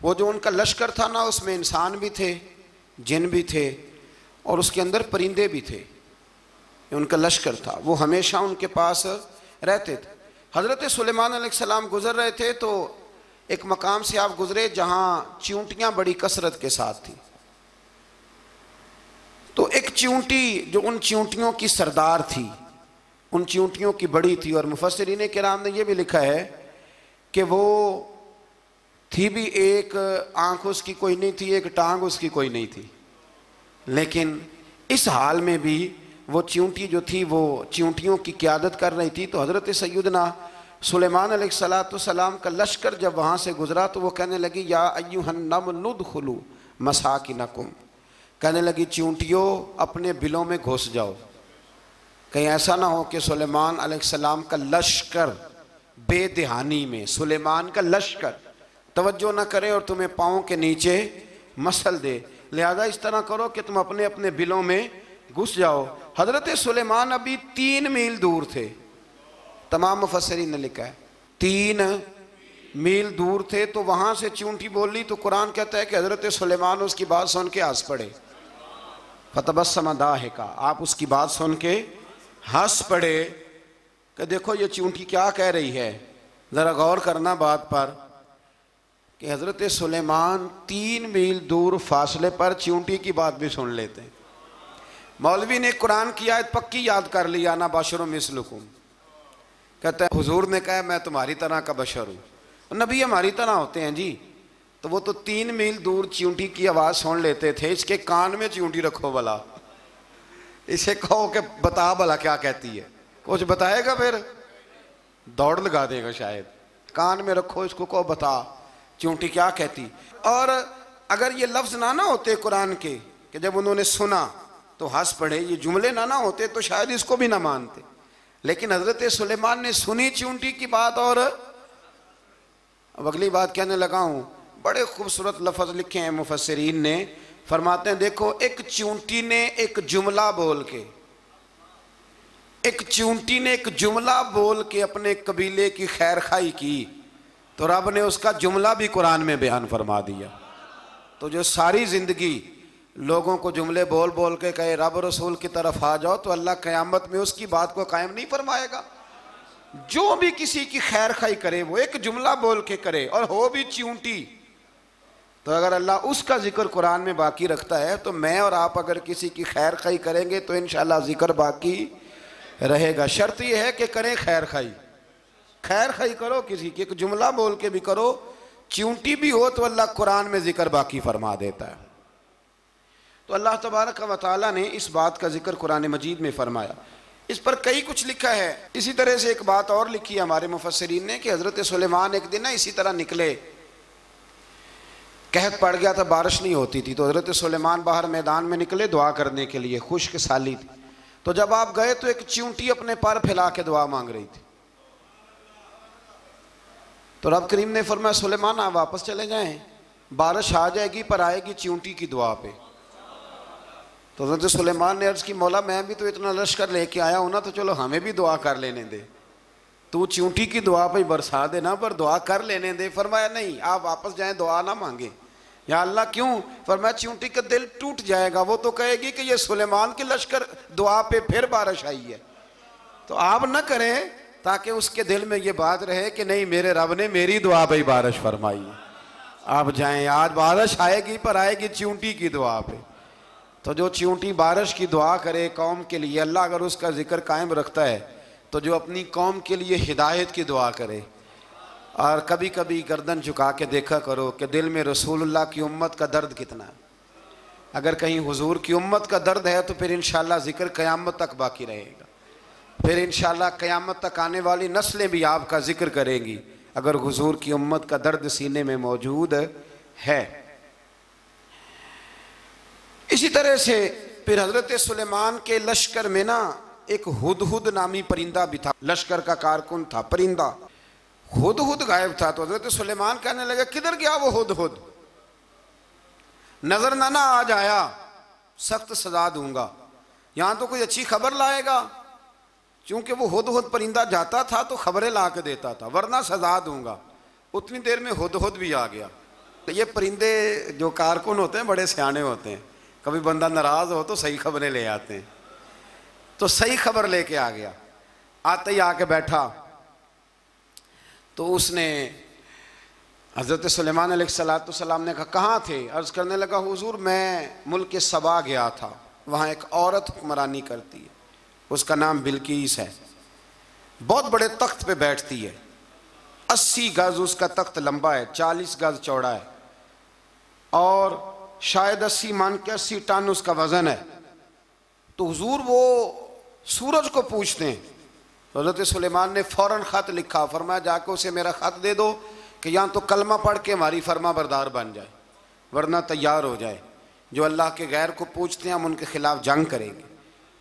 वो जो उनका लश्कर था ना, उसमें इंसान भी थे, जिन भी थे, और उसके अंदर परिंदे भी थे। उनका लश्कर था, वो हमेशा उनके पास रहते थे। हज़रत सुलेमान अलैहिस्सलाम गुज़र रहे थे तो एक मकाम से आप गुज़रे जहाँ चींटियाँ बड़ी कसरत के साथ थी। तो एक चींटी जो उन चींटियों की सरदार थी, उन चींटियों की बड़ी थी, और मुफस्सिरीन किराम ने यह भी लिखा है कि वो थी भी, एक आँख उसकी कोई नहीं थी, एक टांग उसकी कोई नहीं थी, लेकिन इस हाल में भी वो चींटी जो थी वो चींटियों की क़यादत कर रही थी। तो हज़रत सैयदना सुलेमान अलैहिस्सलाम का लश्कर जब वहाँ से गुज़रा तो वो कहने लगी, या अय्युहन नमल उदखुलू मसाकिनकुम, कहने लगी चींटियों अपने बिलों में घुस जाओ। कहीं ऐसा ना हो कि सुलेमान अलैहिस्सलाम का लश्कर बेदहानी में, सुलेमान का लश्कर तवज्जो ना करे और तुम्हें पाँव के नीचे मसल दे। लिहाजा इस तरह करो कि तुम अपने अपने बिलों में घुस जाओ। हज़रत सुलेमान अभी 3 मील दूर थे। तमाम मुफस्सिरीन ने लिखा है 3 मील दूर थे। तो वहाँ से चींटी बोली तो कुरान कहता है कि हज़रत सुलेमान उसकी बात सुन के हंस पड़े। फतबस्सम दाहिका, आप उसकी बात सुन के हंस पड़े कि देखो ये चूंटी क्या कह रही है, ज़रा गौर करना बात पर कि हज़रत सुलेमान 3 मील दूर फासले पर चूंटी की बात भी सुन लेते हैं। मौलवी ने कुरान की आयत पक्की याद कर लिया, अना बशरुम मिसलुकुम, कहते हैं हुजूर ने कहा मैं तुम्हारी तरह का बशर हूँ। नबी हमारी तरह होते हैं जी, तो वो तो 3 मील दूर चींटी की आवाज़ सुन लेते थे। इसके कान में चींटी रखो भला, इसे कहो कि बता भला क्या कहती है, कुछ बताएगा फिर दौड़ लगा देगा शायद। कान में रखो इसको, कहो बता चींटी क्या कहती। और अगर ये लफ्ज़ ना होते कुरान के कि जब उन्होंने सुना तो हंस पड़े, ये जुमले ना होते तो शायद इसको भी ना मानते। लेकिन हज़रत सुलेमान ने सुनी चींटी की बात। और अब अगली बात कहने लगा हूँ, बड़े खूबसूरत लफ्ज़ लिखे हैं मुफस्सिरीन ने, फरमाते हैं देखो एक चींटी ने एक जुमला बोल के, एक चींटी ने एक जुमला बोल के अपने कबीले की खैर खाई की, तो रब ने उसका जुमला भी कुरान में बयान फरमा दिया। तो जो सारी ज़िंदगी लोगों को जुमले बोल बोल के कहे रब रसूल की तरफ आ जाओ, तो अल्लाह क़यामत में उसकी बात को कायम नहीं फरमाएगा। जो भी किसी की खैर खाई करे वो एक जुमला बोल के करे, और हो भी चींटी, तो अगर अल्लाह उसका जिक्र कुरान में बाकी रखता है, तो मैं और आप अगर किसी की खैर खाई करेंगे तो इंशाअल्लाह जिक्र बाकी रहेगा। शर्त यह है कि करें खैर खाई, खैर खाई करो किसी की, एक जुमला बोल के भी करो, चींटी भी हो तो अल्लाह कुरान में जिक्र बाकी फरमा देता है। तो अल्लाह तबारक व तआला ने इस बात का जिक्र कुरान मजीद में फरमाया। इस पर कई कुछ लिखा है। इसी तरह से एक बात और लिखी है हमारे मुफस्सिरीन ने कि हज़रत सुलेमान एक दिन ना इसी तरह निकले, कहत पड़ गया था, बारिश नहीं होती थी, तो हज़रत सुलेमान बाहर मैदान में निकले दुआ करने के लिए, खुश्क साली थी। तो जब आप गए तो एक चींटी अपने पर फैला के दुआ मांग रही थी। तो रब करीम ने फरमाया सुलेमान आप वापस चले जाएं, बारिश आ जाएगी पर आएगी चींटी की दुआ पे। तो हज़रत सुलेमान ने अर्ज़ की मौला मैं भी तो इतना लश्कर लेके आया हूँ ना, तो चलो हमें भी दुआ कर लेने दे, तू चींटी की दुआ पे बरसा देना पर दुआ कर लेने दे। फरमाया नहीं आप वापस जाएं, दुआ ना मांगे। या अल्लाह क्यों? फरमाया चींटी का दिल टूट जाएगा, वो तो कहेगी कि ये सुलेमान के लश्कर दुआ पे फिर बारिश आई है। तो आप ना करें ताकि उसके दिल में ये बात रहे कि नहीं मेरे रब ने मेरी दुआ पे बारिश फरमाई है। आप जाएं, आज बारिश आएगी पर आएगी चींटी की दुआ पे। तो जो चींटी बारिश की दुआ करे कौम के लिए, अल्लाह अगर उसका जिक्र कायम रखता है, तो जो अपनी कौम के लिए हिदायत की दुआ करे। और कभी कभी गर्दन झुका के देखा करो कि दिल में रसूलुल्लाह की उम्मत का दर्द कितना है। अगर कहीं हुजूर की उम्मत का दर्द है तो फिर इंशाअल्लाह जिक्र क़यामत तक बाकी रहेगा। फिर इंशाअल्लाह क़यामत तक आने वाली नस्लें भी आपका जिक्र करेंगी अगर हुजूर की उम्मत का दर्द सीने में मौजूद है। इसी तरह से फिर हज़रत सुलेमान के लश्कर में ना एक हुदहुद नामी परिंदा भी था, लश्कर का कारकुन था परिंदा। हुदहुद गायब था। तो हज़रत सुलेमान कहने लगे किधर गया वो हुदहुद, नजर ना आ जाया सख्त सजा दूंगा। यहाँ तो कोई अच्छी खबर लाएगा, क्योंकि वो हुदहुद परिंदा जाता था तो खबरें ला के देता था, वरना सजा दूंगा। उतनी देर में हुदहुद भी आ गया। तो ये परिंदे जो कारकुन होते हैं बड़े सियाने होते हैं, कभी बंदा नाराज हो तो सही खबरें ले आते हैं। तो सही खबर लेके आ गया। आते ही आके बैठा तो उसने हज़रत सुलेमान अलैहिस्सलाम ने कहा कहाँ थे? अर्ज़ करने लगा हुजूर मैं मुल्क सबा गया था, वहाँ एक औरत हुक्मरानी करती है, उसका नाम बिल्कीस है, बहुत बड़े तख्त पे बैठती है, 80 गज उसका तख्त लंबा है, 40 गज चौड़ा है, और शायद 80 मान के 80 टन उसका वज़न है। तो हुजूर वो सूरज को पूछते हैं। तो हज़रत सुलेमान ने फ़ौरन ख़त लिखा, फरमाया जाके उसे मेरा ख़त दे दो कि यहाँ तो कलमा पढ़ के हमारी फरमा बरदार बन जाए, वरना तैयार हो जाए। जो अल्लाह के गैर को पूछते हैं हम उनके ख़िलाफ़ जंग करेंगे।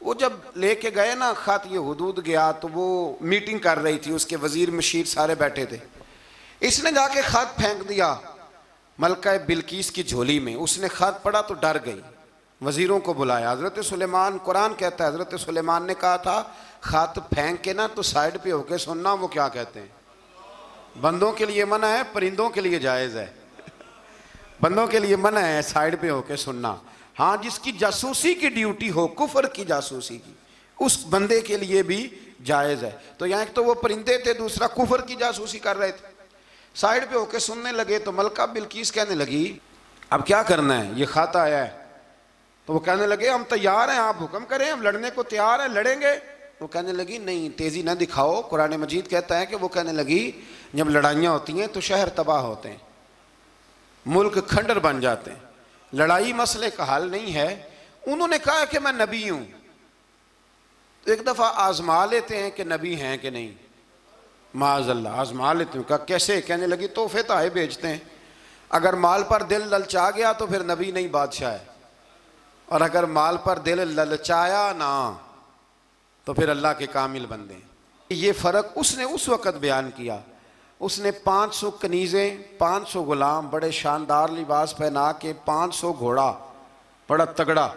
वो जब लेके गए ना ख़त, ये हुदूद गया तो वो मीटिंग कर रही थी, उसके वज़ीर मशीर सारे बैठे थे। इसने जाके ख़त फेंक दिया मलका बिल्कीस की झोली में। उसने ख़त पढ़ा तो डर गई, वज़ीरों को बुलाया। हज़रत सुलेमान, कुरान कहता है हज़रत सुलेमान ने कहा था ख़त फेंक के ना तो साइड पे होके सुनना वो क्या कहते हैं। बंदों के लिए मना है, परिंदों के लिए जायज़ है। बंदों के लिए मना है साइड पे होके सुनना। हाँ, जिसकी जासूसी की ड्यूटी हो, कुफर की जासूसी की, उस बंदे के लिए भी जायज़ है। तो यहाँ एक तो वो परिंदे थे, दूसरा कुफर की जासूसी कर रहे थे। साइड पे होके सुनने लगे तो मलका बिल्कीस कहने लगी अब क्या करना है, ये खाता आया है। तो वो कहने लगे हम तैयार हैं, आप हुक्म करें, हम लड़ने को तैयार हैं, लड़ेंगे। वो कहने लगी नहीं, तेजी ना दिखाओ, कुरान मजीद कहता है कि वो कहने लगी जब लड़ाइयाँ होती हैं तो शहर तबाह होते हैं, मुल्क खंडर बन जाते हैं, लड़ाई मसले का हल नहीं है। उन्होंने कहा कि मैं नबी हूं, एक दफा आजमा लेते हैं कि नबी हैं कि नहीं, माज़अल्लाह आजमा लेते हैं। कहा कैसे? कहने लगी तोहफे तो आए भेजते हैं, अगर माल पर दिल ललचा गया तो फिर नबी नहीं बादशाह है, और अगर माल पर दिल ललचाया ना तो फिर अल्लाह के कामिल बंदे। ये फ़र्क उसने उस वक़्त बयान किया। उसने 500 कनीज़ें, 500 गुलाम, बड़े शानदार लिबास पहना के, 500 घोड़ा बड़ा तगड़ा,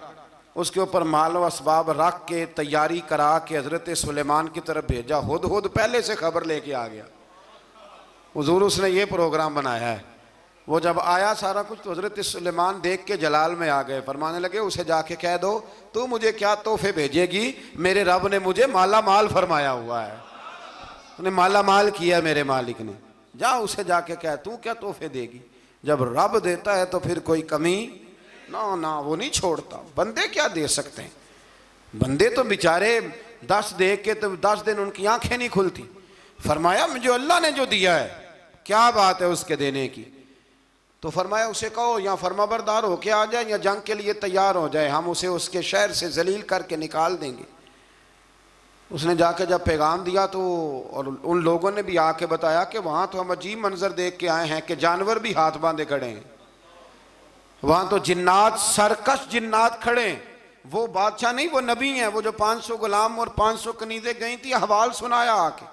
उसके ऊपर माल व असबाब रख के तैयारी करा के हज़रत सुलेमान की तरफ भेजा। हुद पहले से खबर लेके आ गया, हुजूर उसने ये प्रोग्राम बनाया है। वो जब आया सारा कुछ तो हज़रत सुलेमान देख के जलाल में आ गए, फरमाने लगे उसे जाके कह दो तू मुझे क्या तोहफे भेजेगी, मेरे रब ने मुझे माला माल फरमाया हुआ है, उन्हें माला माल किया मेरे मालिक ने, जा उसे जाके कह तू क्या तोहफे देगी। जब रब देता है तो फिर कोई कमी ना वो नहीं छोड़ता। बंदे क्या दे सकते हैं, बंदे तो बेचारे 10 देख के तो 10 दिन उनकी आंखें नहीं खुलती। फरमाया मुझे अल्लाह ने जो दिया है क्या बात है उसके देने की। तो फरमाया उसे कहो या फरमाबरदार होके आ जाए या जंग के लिए तैयार हो जाए, हम उसे उसके शहर से जलील करके निकाल देंगे। उसने जाके जब पैगाम दिया तो और उन लोगों ने भी आके बताया कि वहाँ तो हम अजीब मंजर देख के आए हैं कि जानवर भी हाथ बांधे खड़े हैं, वहाँ तो जिन्नात, सरकश जिन्नात खड़े हैं। वो बादशाह नहीं, वो नबी हैं, वो जो 500 गुलाम और 500 कनीज़ें गई थी, हवाल सुनाया आके।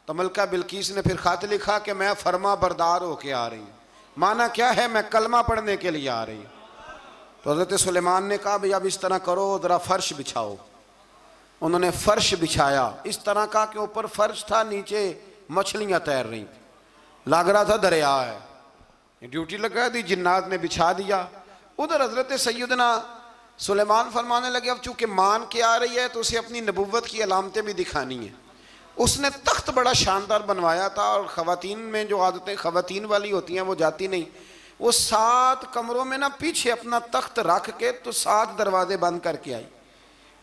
तो मलका बिल्कीस ने फिर खत लिखा कि मैं फरमा बरदार होके आ रही हूँ। माना क्या है, मैं कलमा पढ़ने के लिए आ रही हूँ। तो हज़रत सुलेमान ने कहा भाई अब इस तरह करो, ज़रा फर्श बिछाओ। उन्होंने फर्श बिछाया, इस तरह का कि ऊपर फर्श था, नीचे मछलियाँ तैर रही थी, लग रहा था दरिया है। ड्यूटी लगा दी, जिन्नात ने बिछा दिया। उधर हज़रत सैयदना सुलेमान फरमाने लगे अब चूँकि मान के आ रही है तो उसे अपनी नबुव्वत की अलामतें भी दिखानी है। उसने तख्त बड़ा शानदार बनवाया था, और ख़वातीन में जो आदतें ख़वातीन वाली होती हैं वो जाती नहीं। वो 7 कमरों में ना पीछे अपना तख्त रख के तो 7 दरवाजे बंद करके आई।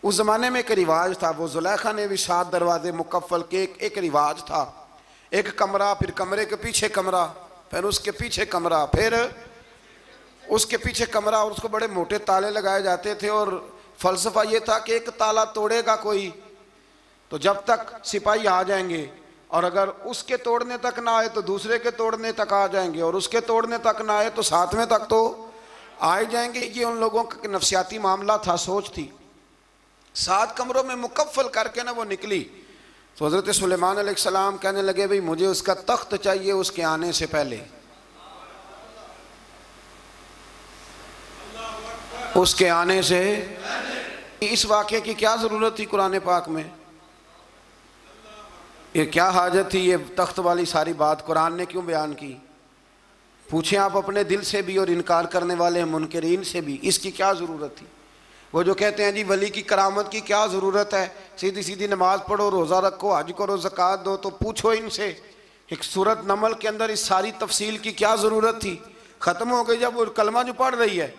उस ज़माने में एक रिवाज था, वो जुलेखा ने भी 7 दरवाजे मुकफ़ल के एक रिवाज था। एक कमरा, फिर कमरे के पीछे कमरा, फिर उसके पीछे कमरा, फिर उसके पीछे कमरा, और उसको बड़े मोटे ताले लगाए जाते थे। और फ़लसफ़ा ये था कि एक ताला तोड़ेगा कोई तो जब तक सिपाही आ जाएंगे, और अगर उसके तोड़ने तक ना आए तो दूसरे के तोड़ने तक आ जाएंगे, और उसके तोड़ने तक ना आए तो 7वें तक तो आ ही जाएंगे। ये उन लोगों का नफसियाती मामला था, सोच थी। 7 कमरों में मुकफ़ल करके ना वो निकली। तो हज़रत सुलेमान अलैहिस्सलाम कहने लगे भाई मुझे उसका तख्त चाहिए उसके आने से पहले, उसके आने से। इस वाक़े की क्या ज़रूरत थी कुरान पाक में, ये क्या हाजत थी, ये तख्त वाली सारी बात कुरान ने क्यों बयान की? पूछें आप अपने दिल से भी और इनकार करने वाले मुनकरीन से भी, इसकी क्या ज़रूरत थी? वो जो कहते हैं जी वली की करामत की क्या ज़रूरत है, सीधी सीधी नमाज़ पढ़ो, रोज़ा रखो, हज करो, ज़कात दो, तो पूछो इनसे एक सूरत नमल के अंदर इस सारी तफसील की क्या ज़रूरत थी? ख़त्म हो गई जब वो कलमा जो पढ़ रही है,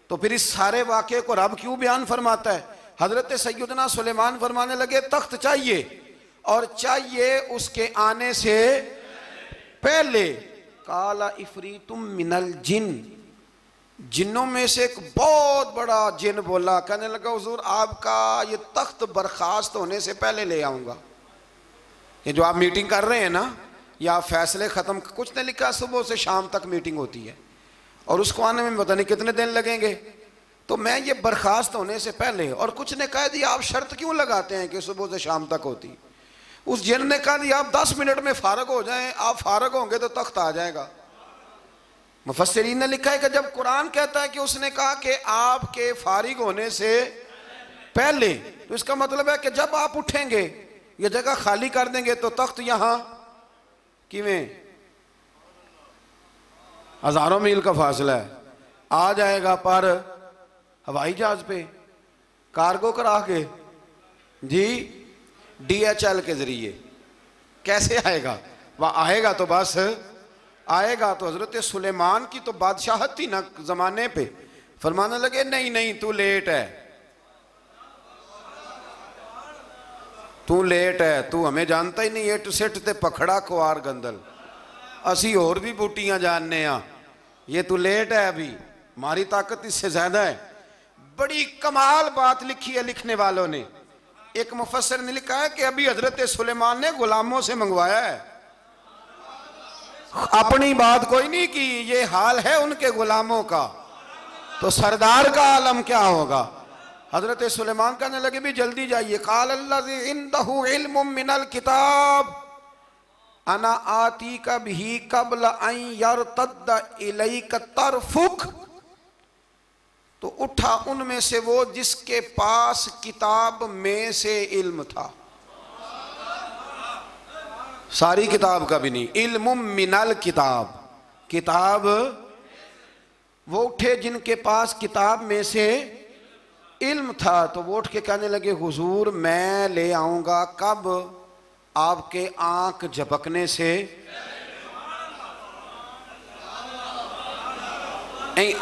तो फिर इस सारे वाक़े को रब क्यों बयान फरमाता है? हज़रत सैयदना सुलेमान फरमाने लगे तख्त चाहिए, और चाहिए उसके आने से पहले। काला इफरीतुम मिनल जिन, जिन्नों में से एक बहुत बड़ा जिन बोला, कहने लगा हुजूर आपका ये तख्त बर्खास्त होने से पहले ले आऊँगा। ये जो आप मीटिंग कर रहे हैं ना, या आप फैसले ख़त्म, कुछ ने लिखा सुबह से शाम तक मीटिंग होती है और उसको आने में पता नहीं कितने दिन लगेंगे, तो मैं ये बर्खास्त होने से पहले। और कुछ ने कह दिया आप शर्त क्यों लगाते हैं कि सुबह से शाम तक होती? उस जिन ने कहा दिया आप 10 मिनट में फारग हो जाएं, आप फारग होंगे तो तख्त आ जाएगा। मुफस्सिरीन ने लिखा है कि जब कुरान कहता है कि उसने कहा कि आपके फारिग होने से पहले, तो इसका मतलब है कि जब आप उठेंगे, ये जगह खाली कर देंगे तो तख्त यहां किवें, हजारों मील का फासला है, आ जाएगा। पर हवाई जहाज पे कार्गो करा के जी, DHL के जरिए। कैसे आएगा? वह आएगा तो बस आएगा तो हजरत सुलेमान की तो बादशाहत थी ना जमाने पे। फरमाने लगे नहीं नहीं तू लेट है, तू लेट है, तू हमें जानता ही नहीं। एट सेट ते पखड़ा कुआर गंदल, असी और भी बूटियां जानने आ, ये तू लेट है, अभी हमारी ताकत इससे ज्यादा है। बड़ी कमाल बात लिखी है लिखने वालों ने। एक मुफस्सिर ने लिखा है कि अभी हजरत सुलेमान ने गुलामों से मंगवाया है, अपनी बात कोई नहीं की। ये हाल है उनके गुलामों का, तो सरदार का आलम क्या होगा। हजरत सुलेमान कहने लगे भी जल्दी जाइए। काल अल्लज़ी इंदहु इल्मुम मिनल किताब अना आती का भी कबल अन यरतद्द इलैका तरफुक। तो उठा उनमें से वो जिसके पास किताब में से इल्म था, सारी किताब का भी नहीं, इल्मुम मिनल किताब, किताब। वो उठे जिनके पास किताब में से इल्म था, तो वो उठ के कहने लगे हुजूर मैं ले आऊंगा कब? आपके आंख झपकने से,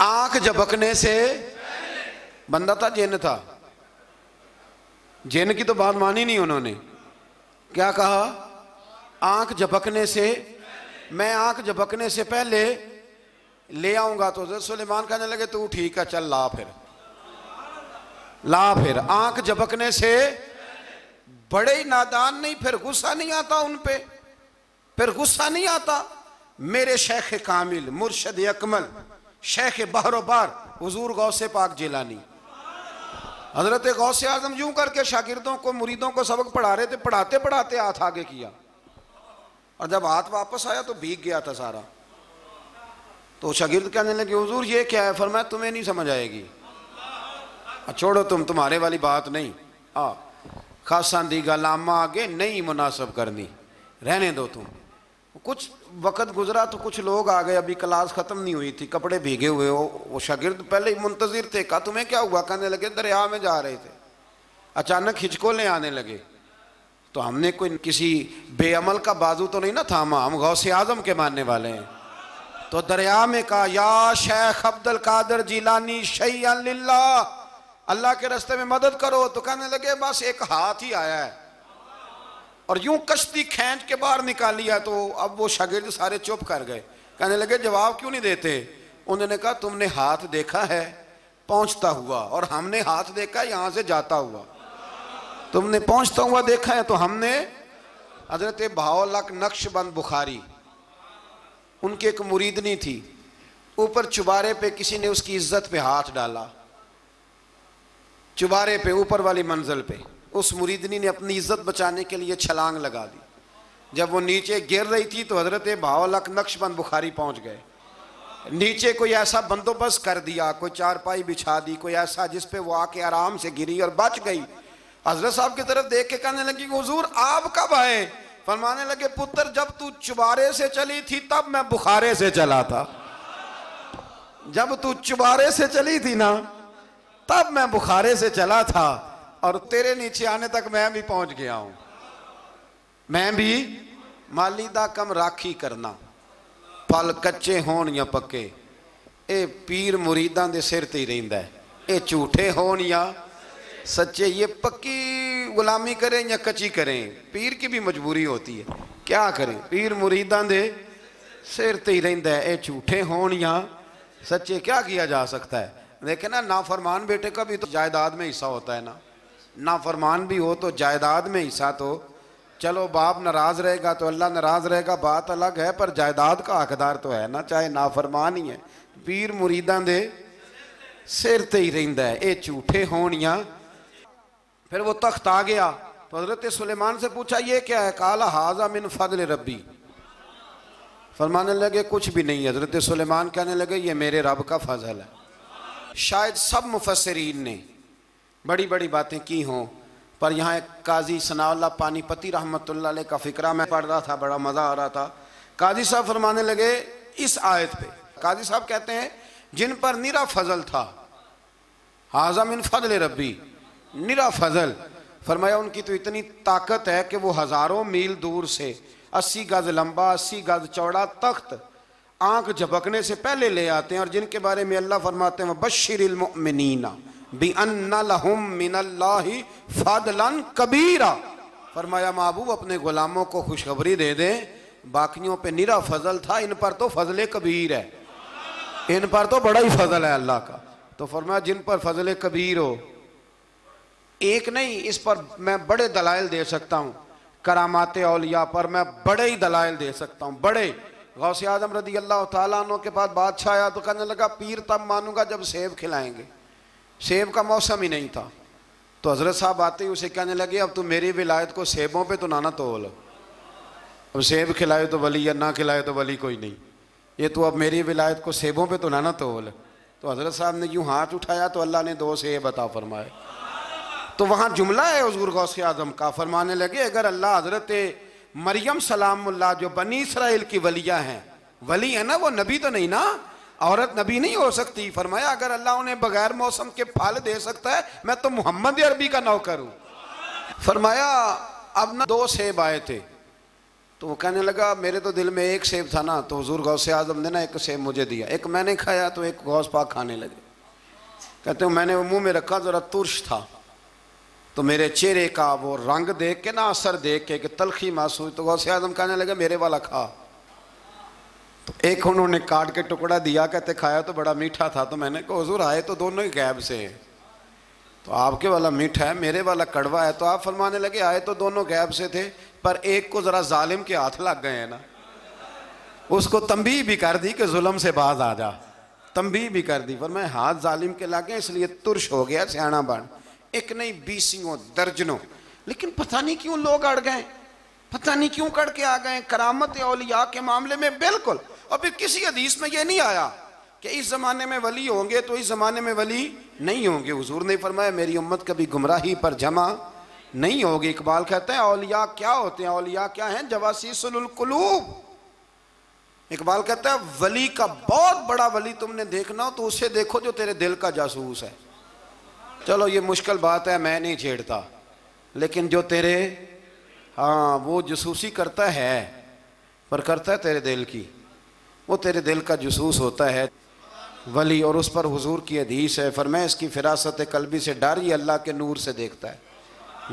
आंख झपकने से। बंदा था जिन था, जिन की तो बात मानी नहीं उन्होंने। क्या कहा? आंख झपकने से, मैं आंख झपकने से पहले ले आऊंगा। तो हज़रत सुलेमान कहने लगे तू ठीक है चल ला फिर, ला फिर। आंख झपकने से बड़े ही नादान नहीं, फिर गुस्सा नहीं आता उन पे, फिर गुस्सा नहीं आता। मेरे शेख कामिल मुर्शद अकमल शेख बहरोबार हुजूर गौसे पाक जिलानी हजरत गौसे आजम यूं करके शागिर्दों को मुरीदों को सबक पढ़ा रहे थे। पढ़ाते पढ़ाते हाथ आगे किया और जब हाथ वापस आया तो भीग गया था सारा। तो शागिर्द कहने लगे हुजूर ये क्या है? फरमाया तुम्हें नहीं समझ आएगी, छोड़ो तुम्हारे वाली बात नहीं। खासा दी गल आमा आगे नहीं मुनासब करनी, रहने दो तुम। कुछ वक़्त गुजरा तो कुछ लोग आ गए, अभी क्लास ख़त्म नहीं हुई थी, कपड़े भीगे हुए हो। वो शागिर्द पहले ही मुंतजिर थे। कहा तुम्हें क्या हुआ? कहने लगे दरिया में जा रहे थे, अचानक हिचकोले आने लगे। तो हमने कोई किसी बेअमल का बाजू तो नहीं ना थामा, हम गौसे आजम के मानने वाले हैं। तो दरिया में कहा या शेख अब्दुल कादिर जिलानी शैय्यन लिल्लाह, अल्लाह के रास्ते में मदद करो। तो कहने लगे बस एक हाथ ही आया है, और यूं कश्ती खींच के बाहर निकाली है। तो अब वो शागिर्द सारे चुप कर गए, कहने लगे जवाब क्यों नहीं देते? उन्होंने कहा तुमने हाथ देखा है पहुंचता हुआ, और हमने हाथ देखा यहां से जाता हुआ। तुमने पहुंचता हुआ देखा है, तो हमने हजरत बहाउल्लाह नक्शबंद बुखारी, उनकी एक मुरीदनी थी, ऊपर चुबारे पे किसी ने उसकी इज्जत पे हाथ डाला, चुबारे पे ऊपर वाली मंजिल पे। उस मुरीदनी ने अपनी इज्जत बचाने के लिए छलांग लगा दी। जब वो नीचे गिर रही थी तो हजरत बहाउल्लाह नक्शबंद बुखारी पहुंच गए। नीचे कोई ऐसा बंदोबस्त कर दिया, कोई चारपाई बिछा दी, कोई ऐसा जिस पे वो आके आराम से गिरी और बच गई। हजरत साहब की तरफ देख के कहने लगी हुजूर आप कब आए? फरमाने लगे पुत्र जब तू चुबारे से चली थी तब मैं बुखारे से चला था, जब तू चुबारे से चली थी ना तब मैं बुखारे से चला था, और तेरे नीचे आने तक मैं भी पहुंच गया हूं। मैं भी माली दा कम राखी करना, फल कच्चे होण या पक्के, ये पीर मुरीदां दे सिर ते ही रहिंदा है। ये झूठे होण या सच्चे, ये पक्की गुलामी करें या कच्ची करें, पीर की भी मजबूरी होती है। क्या करें, पीर मुरीदां दे सिर ते ही रहिंदा है। ये झूठे होण या सच्चे, क्या किया जा सकता है? देखे ना, नाफरमान बेटे का भी तो जायदाद में हिस्सा होता है ना, नाफरमान भी हो तो जायदाद में हिस्सा। तो चलो बाप नाराज रहेगा तो अल्लाह नाराज रहेगा, बात अलग है, पर जायदाद का हकदार तो है ना, चाहे नाफरमान ही है। पीर मुरीदां दे सिर ते ही रहिंदा है, ये झूठे होण या। फिर वो तख्त आ गया तो हजरत सुलेमान से पूछा ये क्या है? काला हाजा मिन फजल रब्बी। फरमाने लगे कुछ भी नहीं। हजरत सुलेमान कहने लगे ये मेरे रब का फजल है। शायद सब मुफस्सिरीन ने बड़ी बड़ी बातें की हों, पर यहाँ एक काजी सनाउल्लाह पानीपती रहमतुल्लाह अलैह का फिक्रा मैं पढ़ रहा था, बड़ा मज़ा आ रहा था। काजी साहब फरमाने लगे इस आयत पे, काजी साहब कहते हैं जिन पर निरा फजल था हाज़ा मिन फज़ल रब्बी, निरा फजल। फरमाया उनकी तो इतनी ताकत है कि वो हज़ारों मील दूर से 80 गज लंबा 80 गज चौड़ा तख्त आंख झपकने से पहले ले आते हैं, और जिनके बारे में अल्लाह फरमाते हैं बश्शिरिल मुमिनीना बिअन्ना लहुम मिनल्लाहि फदलन कबीरा। फरमाया महबूब अपने गुलामों को खुशखबरी दे दें, बाकियों पे निरा फजल था, इन पर तो फजल कबीर है, इन पर तो बड़ा ही फजल है अल्लाह का। तो फरमाया जिन पर फजल कबीर हो, एक नहीं, इस पर मैं बड़े दलाइल दे सकता हूँ, करामात औलिया पर मैं बड़े ही दलाइल दे सकता हूँ, बड़े। गौसे आजम रदी अल्लाह तआला अन्हु के पास बादशाह आया तो कहने लगा पीर तब मानूंगा जब सेब खिलाएंगे। सेब का मौसम ही नहीं था, तो हजरत साहब आते ही उसे कहने लगे अब तू मेरी विलायत को सेबों पे तो ना तोल, अब सेब खिलाए तो वली या ना खिलाए तो वली कोई नहीं, ये तो अब मेरी विलायत को सेबों पे तो ना तोल। तो हजरत साहब ने यूँ हाथ उठाया तो अल्लाह ने 2 सेब अता फरमाए। तो वहाँ जुमला है हुज़ूर गौसे आज़म का, फरमाने लगे अगर अल्लाह हजरत मरियम सलामुल्लाह जो बनी इसराइल की वलिया हैं, वली है ना, वो नबी तो नहीं ना, औरत नबी नहीं हो सकती। फरमाया अगर अल्लाह उन्हें बगैर मौसम के फल दे सकता है, मैं तो मोहम्मद अरबी का नौकर हूँ। फरमाया अब ना 2 सेब आए थे, तो वो कहने लगा मेरे तो दिल में 1 सेब था ना, तो हुज़ूर गौसे आज़म ने ना 1 सेब मुझे दिया, 1 मैंने खाया तो 1 गौस पाक खाने लगे। कहते हो मैंने वो मुँह में रखा, ज़रा तुर्श था, तो मेरे चेहरे का वो रंग देख के ना, असर देख के कि तलखी महसूस, तो गौसे आज़म कहने लगे मेरे वाला खा। तो 1 उन्होंने काट के टुकड़ा दिया, कहते खाया तो बड़ा मीठा था। तो मैंने कहा हुज़ूर आए तो दोनों ही गैब से हैं, तो आपके वाला मीठा है मेरे वाला कड़वा है। तो आप फरमाने लगे आए तो दोनों गैब से थे, पर एक को ज़रा जालिम के हाथ लग गए हैं ना, उसको तंबीह भी कर दी कि जुल्म से बाज आ जा, तंबीह भी कर दी। पर मैं हाथ जालिम के लगे इसलिए तुर्श हो गया, सियाना बन। 1 नहीं 20 दर्जनों, लेकिन पता नहीं क्यों लोग अड़ गए, पता नहीं क्यों कड़ के आ गए करामत औलिया के मामले में बिल्कुल। और फिर किसी हदीस में ये नहीं आया कि इस ज़माने में वली होंगे तो इस ज़माने में वली नहीं होंगे। हुजूर ने फरमाया मेरी उम्मत कभी गुमराही पर जमा नहीं होगी। इकबाल कहते हैं औलिया क्या होते हैं, औलिया क्या हैं, जवासीसुल कुलूब। इकबाल कहता है वली का बहुत बड़ा वली तुमने देखना हो तो उसे देखो जो तेरे दिल का जासूस है। चलो ये मुश्किल बात है, मैं नहीं छेड़ता, लेकिन जो तेरे हाँ वो जासूसी करता है, पर करता है तेरे दिल की, वो तेरे दिल का जासूस होता है वली। और उस पर हुजूर की हदीस है, फरमाया इसकी फिरासत कल्बी से डर, ये अल्लाह के नूर से देखता है,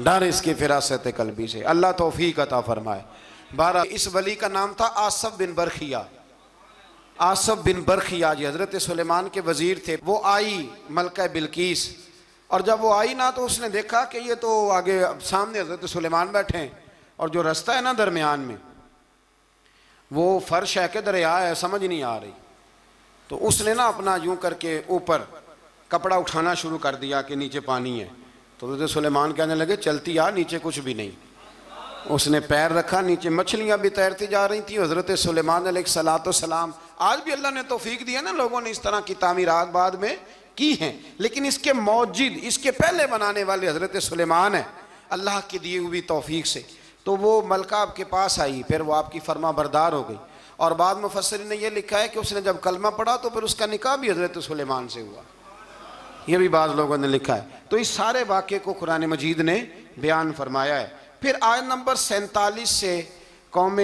डर इसकी फिरासत कल्बी से, अल्लाह तौफीक अता फरमाए। 12 इस वली का नाम था आसफ बिन बरखिया। आसफ बिन बरखिया जी हज़रत सुलेमान के वज़ीर थे। वो आई मलका बिल्कीस, और जब वो आई ना तो उसने देखा कि ये तो आगे सामने हज़रत सुलेमान बैठे हैं, और जो रास्ता है ना दरमियान में वो फर्श है कि दरिया है समझ नहीं आ रही। तो उसने ना अपना यूं करके ऊपर कपड़ा उठाना शुरू कर दिया कि नीचे पानी है। तो हज़रत सुलेमान कहने लगे चलती आ, नीचे कुछ भी नहीं। उसने पैर रखा, नीचे मछलियां भी तैरती जा रही थी। हज़रत सुलेमान अलैहिस्सलाम, आज भी अल्लाह ने तौफीक दिया ना, लोगों ने इस तरह की तामीरात बाद में की हैं, लेकिन इसके मौजिद इसके पहले बनाने वाले हज़रत सुलेमान है अल्लाह की दी हुई तौफीक से। तो वो मलका आपके पास आई, फिर वो आपकी फरमा बरदार हो गई, और बाद मुफस्सिरीन ने यह लिखा है कि उसने जब कलमा पढ़ा तो फिर उसका निकाह भी हज़रत सुलेमान से हुआ, ये भी बाज़ लोगों ने लिखा है। तो इस सारे वाक़े को कुरान मजीद ने बयान फरमाया है। फिर आयत नंबर 47 से कौम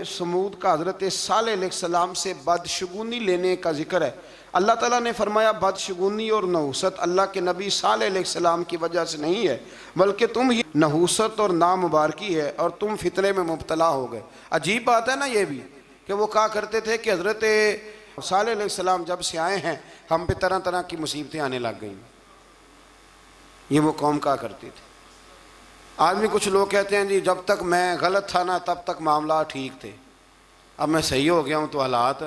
समूद का हज़रत सालेह अलैहिस्सलाम से बदशगुनी लेने का जिक्र है। अल्लाह ताला ने फरमाया बदशगुनी और नहूसत अल्लाह के नबी सालेह अलैहिस्सलाम की वजह से नहीं है, बल्कि तुम ही नहूसत और नामुबारकी है और तुम फितने में मुब्तला हो गए। अजीब बात है ना ये भी कि वो कहा करते थे कि हज़रत सालेह अलैहिस्सलाम जब से आए हैं हम पे तरह तरह की मुसीबतें आने लग गई। ये वो कौम कहा करती थी। आज भी कुछ लोग कहते हैं जी जब तक मैं गलत था ना तब तक मामला ठीक थे, अब मैं सही हो गया हूँ तो हालात।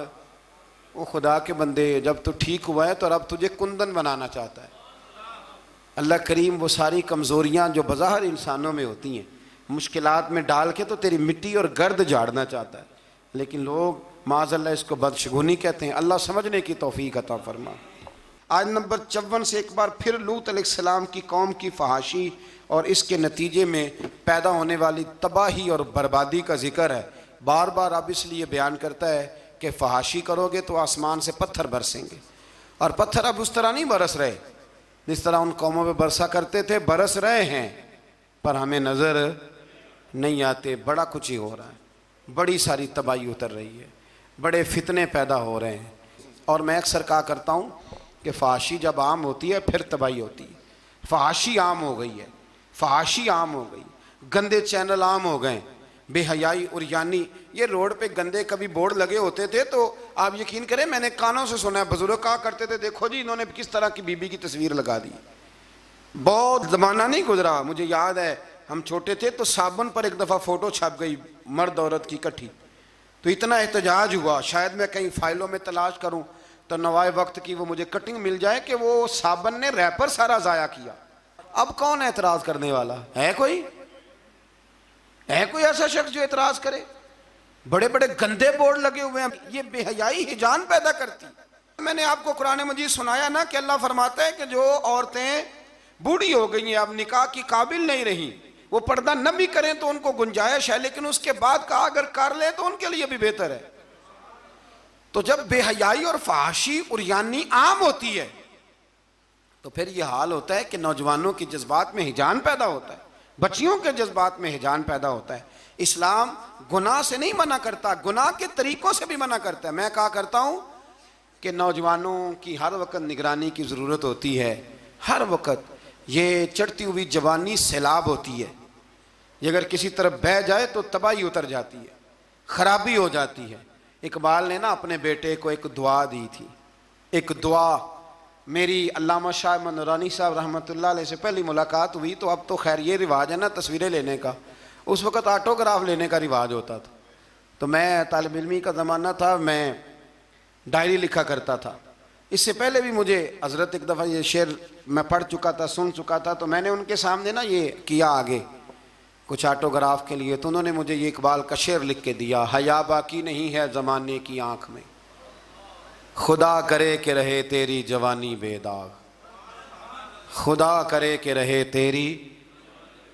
वो खुदा के बंदे, जब तू ठीक हुआ है तो रब तुझे कुंदन बनाना चाहता है। अल्लाह करीम वो सारी कमज़ोरियाँ जो बज़ाहिर इंसानों में होती हैं मुश्किलात में डाल के तो तेरी मिट्टी और गर्द झाड़ना चाहता है, लेकिन लोग माज़अल्लाह इसको बदशगुनी कहते हैं। अल्लाह समझने की तौफीक अता फरमा। आज नंबर 54 से एक बार फिर लूत अलैहिस्सलाम की कौम की फहाशी और इसके नतीजे में पैदा होने वाली तबाही और बर्बादी का जिक्र है। बार बार अब इसलिए बयान करता है कि फहाशी करोगे तो आसमान से पत्थर बरसेंगे, और पत्थर अब उस तरह नहीं बरस रहे जिस तरह उन कौमों पे बरसा करते थे, बरस रहे हैं पर हमें नज़र नहीं आते। बड़ा कुछ ही हो रहा है, बड़ी सारी तबाही उतर रही है, बड़े फितने पैदा हो रहे हैं। और मैं अक्सर कहा करता हूँ कि फहाशी जब आम होती है फिर तबाही होती है। फहाशी आम हो गई है, फहाशी आम हो गई, गंदे चैनल आम हो गए, बेहयाई और यानी ये रोड पे गंदे कभी बोर्ड लगे होते थे तो आप यकीन करें मैंने कानों से सुना है, बुजुर्ग कहा करते थे देखो जी इन्होंने किस तरह की बीबी की तस्वीर लगा दी। बहुत ज़माना नहीं गुजरा, मुझे याद है हम छोटे थे तो साबुन पर एक दफ़ा फ़ोटो छप गई मर्द औरत की इकट्ठी, तो इतना एहतजाज हुआ, शायद मैं कहीं फाइलों में तलाश करूं तो नवाए वक्त की वो मुझे कटिंग मिल जाए कि वो साबुन ने रैपर सारा ज़ाया किया। अब कौन एतराज़ करने वाला है? कोई ऐसा शख्स जो एतराज़ करे? बड़े बड़े गंदे बोर्ड लगे हुए हैं, ये बेहयाई हिजान पैदा करती। मैंने आपको कुरान मजीद सुनाया ना कि अल्लाह फरमाता है कि जो औरतें बूढ़ी हो गई हैं, अब निकाह की काबिल नहीं रही, वो पर्दा न भी करें तो उनको गुंजाइश है, लेकिन उसके बाद का अगर कर ले तो उनके लिए भी बेहतर है। तो जब बेहयाई और फहाशी और यानी आम होती है तो फिर यह हाल होता है कि नौजवानों के जज्बात में हिजान पैदा होता है, बच्चियों के जज्बात में हिजान पैदा होता है। इस्लाम गुनाह से नहीं मना करता, गुनाह के तरीकों से भी मना करता है। मैं कहा करता हूं कि नौजवानों की हर वक्त निगरानी की ज़रूरत होती है, हर वक्त। ये चढ़ती हुई जवानी सैलाब होती है, ये अगर किसी तरफ बह जाए तो तबाही उतर जाती है, खराबी हो जाती है। इकबाल ने ना अपने बेटे को एक दुआ दी थी, एक दुआ। मेरी अल्लामा शाह नूरानी साहब रहमतुल्लाह अलैह से पहली मुलाकात हुई तो अब तो खैर ये रिवाज है ना तस्वीरें लेने का, उस वक़्त ऑटोग्राफ लेने का रिवाज होता था। तो मैं तालिब इल्मी का ज़माना था, मैं डायरी लिखा करता था। इससे पहले भी मुझे हज़रत एक दफ़ा ये शेर मैं पढ़ चुका था, सुन चुका था, तो मैंने उनके सामने ना ये किया आगे कुछ ऑटोग्राफ के लिए, तो उन्होंने मुझे ये इकबाल का शेर लिख के दिया, हया बाकी नहीं है ज़माने की आँख में, खुदा करे कि रहे तेरी जवानी बेदाग, खुदा करे कि रहे तेरी।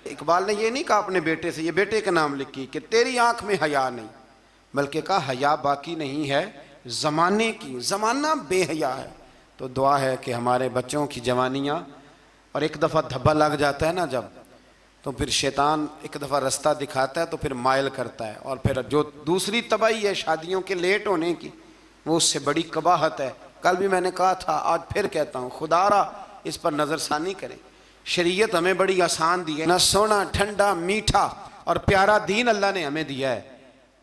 इकबाल ने ये नहीं कहा अपने बेटे से, ये बेटे का नाम लिखी कि तेरी आँख में हया नहीं, बल्कि कहा हया बाकी नहीं है ज़माने की, ज़माना बेहया है। तो दुआ है कि हमारे बच्चों की जवानियाँ, और एक दफ़ा धब्बा लग जाता है ना जब, तो फिर शैतान एक दफ़ा रास्ता दिखाता है तो फिर मायल करता है, और फिर जो दूसरी तबाही है शादियों के लेट होने की, वो उससे बड़ी कबाहत है। कल भी मैंने कहा था, आज फिर कहता हूँ, खुदारा इस पर नज़रसानी करें। शरीयत हमें बड़ी आसान दी है ना, सोना ठंडा मीठा और प्यारा दीन अल्लाह ने हमें दिया है,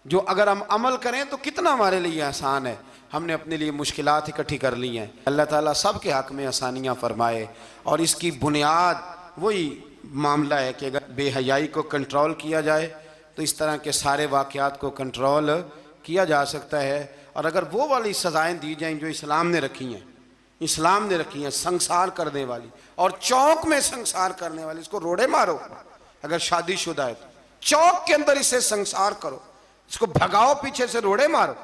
जो अगर हम अमल करें तो कितना हमारे लिए आसान है। हमने अपने लिए मुश्किलात इकट्ठी कर ली हैं। अल्लाह ताला सब के हक़ में आसानियाँ फरमाए। और इसकी बुनियाद वही मामला है कि अगर बेहयाई को कंट्रोल किया जाए तो इस तरह के सारे वाक़यात को कंट्रोल किया जा सकता है। और अगर वो वाली सज़ाएँ दी जाएँ जो इस्लाम ने रखी हैं, इस्लाम ने रखी हैं, संसार करने वाली और चौक में संसार करने वाली, इसको रोड़े मारो। अगर शादीशुदा है तो चौक के अंदर इसे संसार करो, इसको भगाओ, पीछे से रोड़े मारो।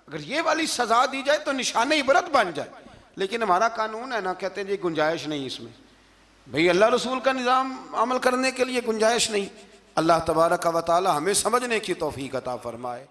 अगर ये वाली सजा दी जाए तो निशान इबरत बन जाए। लेकिन हमारा कानून है ना, कहते हैं जी गुंजाइश नहीं इसमें, भाई अल्लाह रसूल का निज़ाम अमल करने के लिए गुंजाइश नहीं। अल्लाह तबारक व तआला हमें समझने की तौफीक अता फरमाए।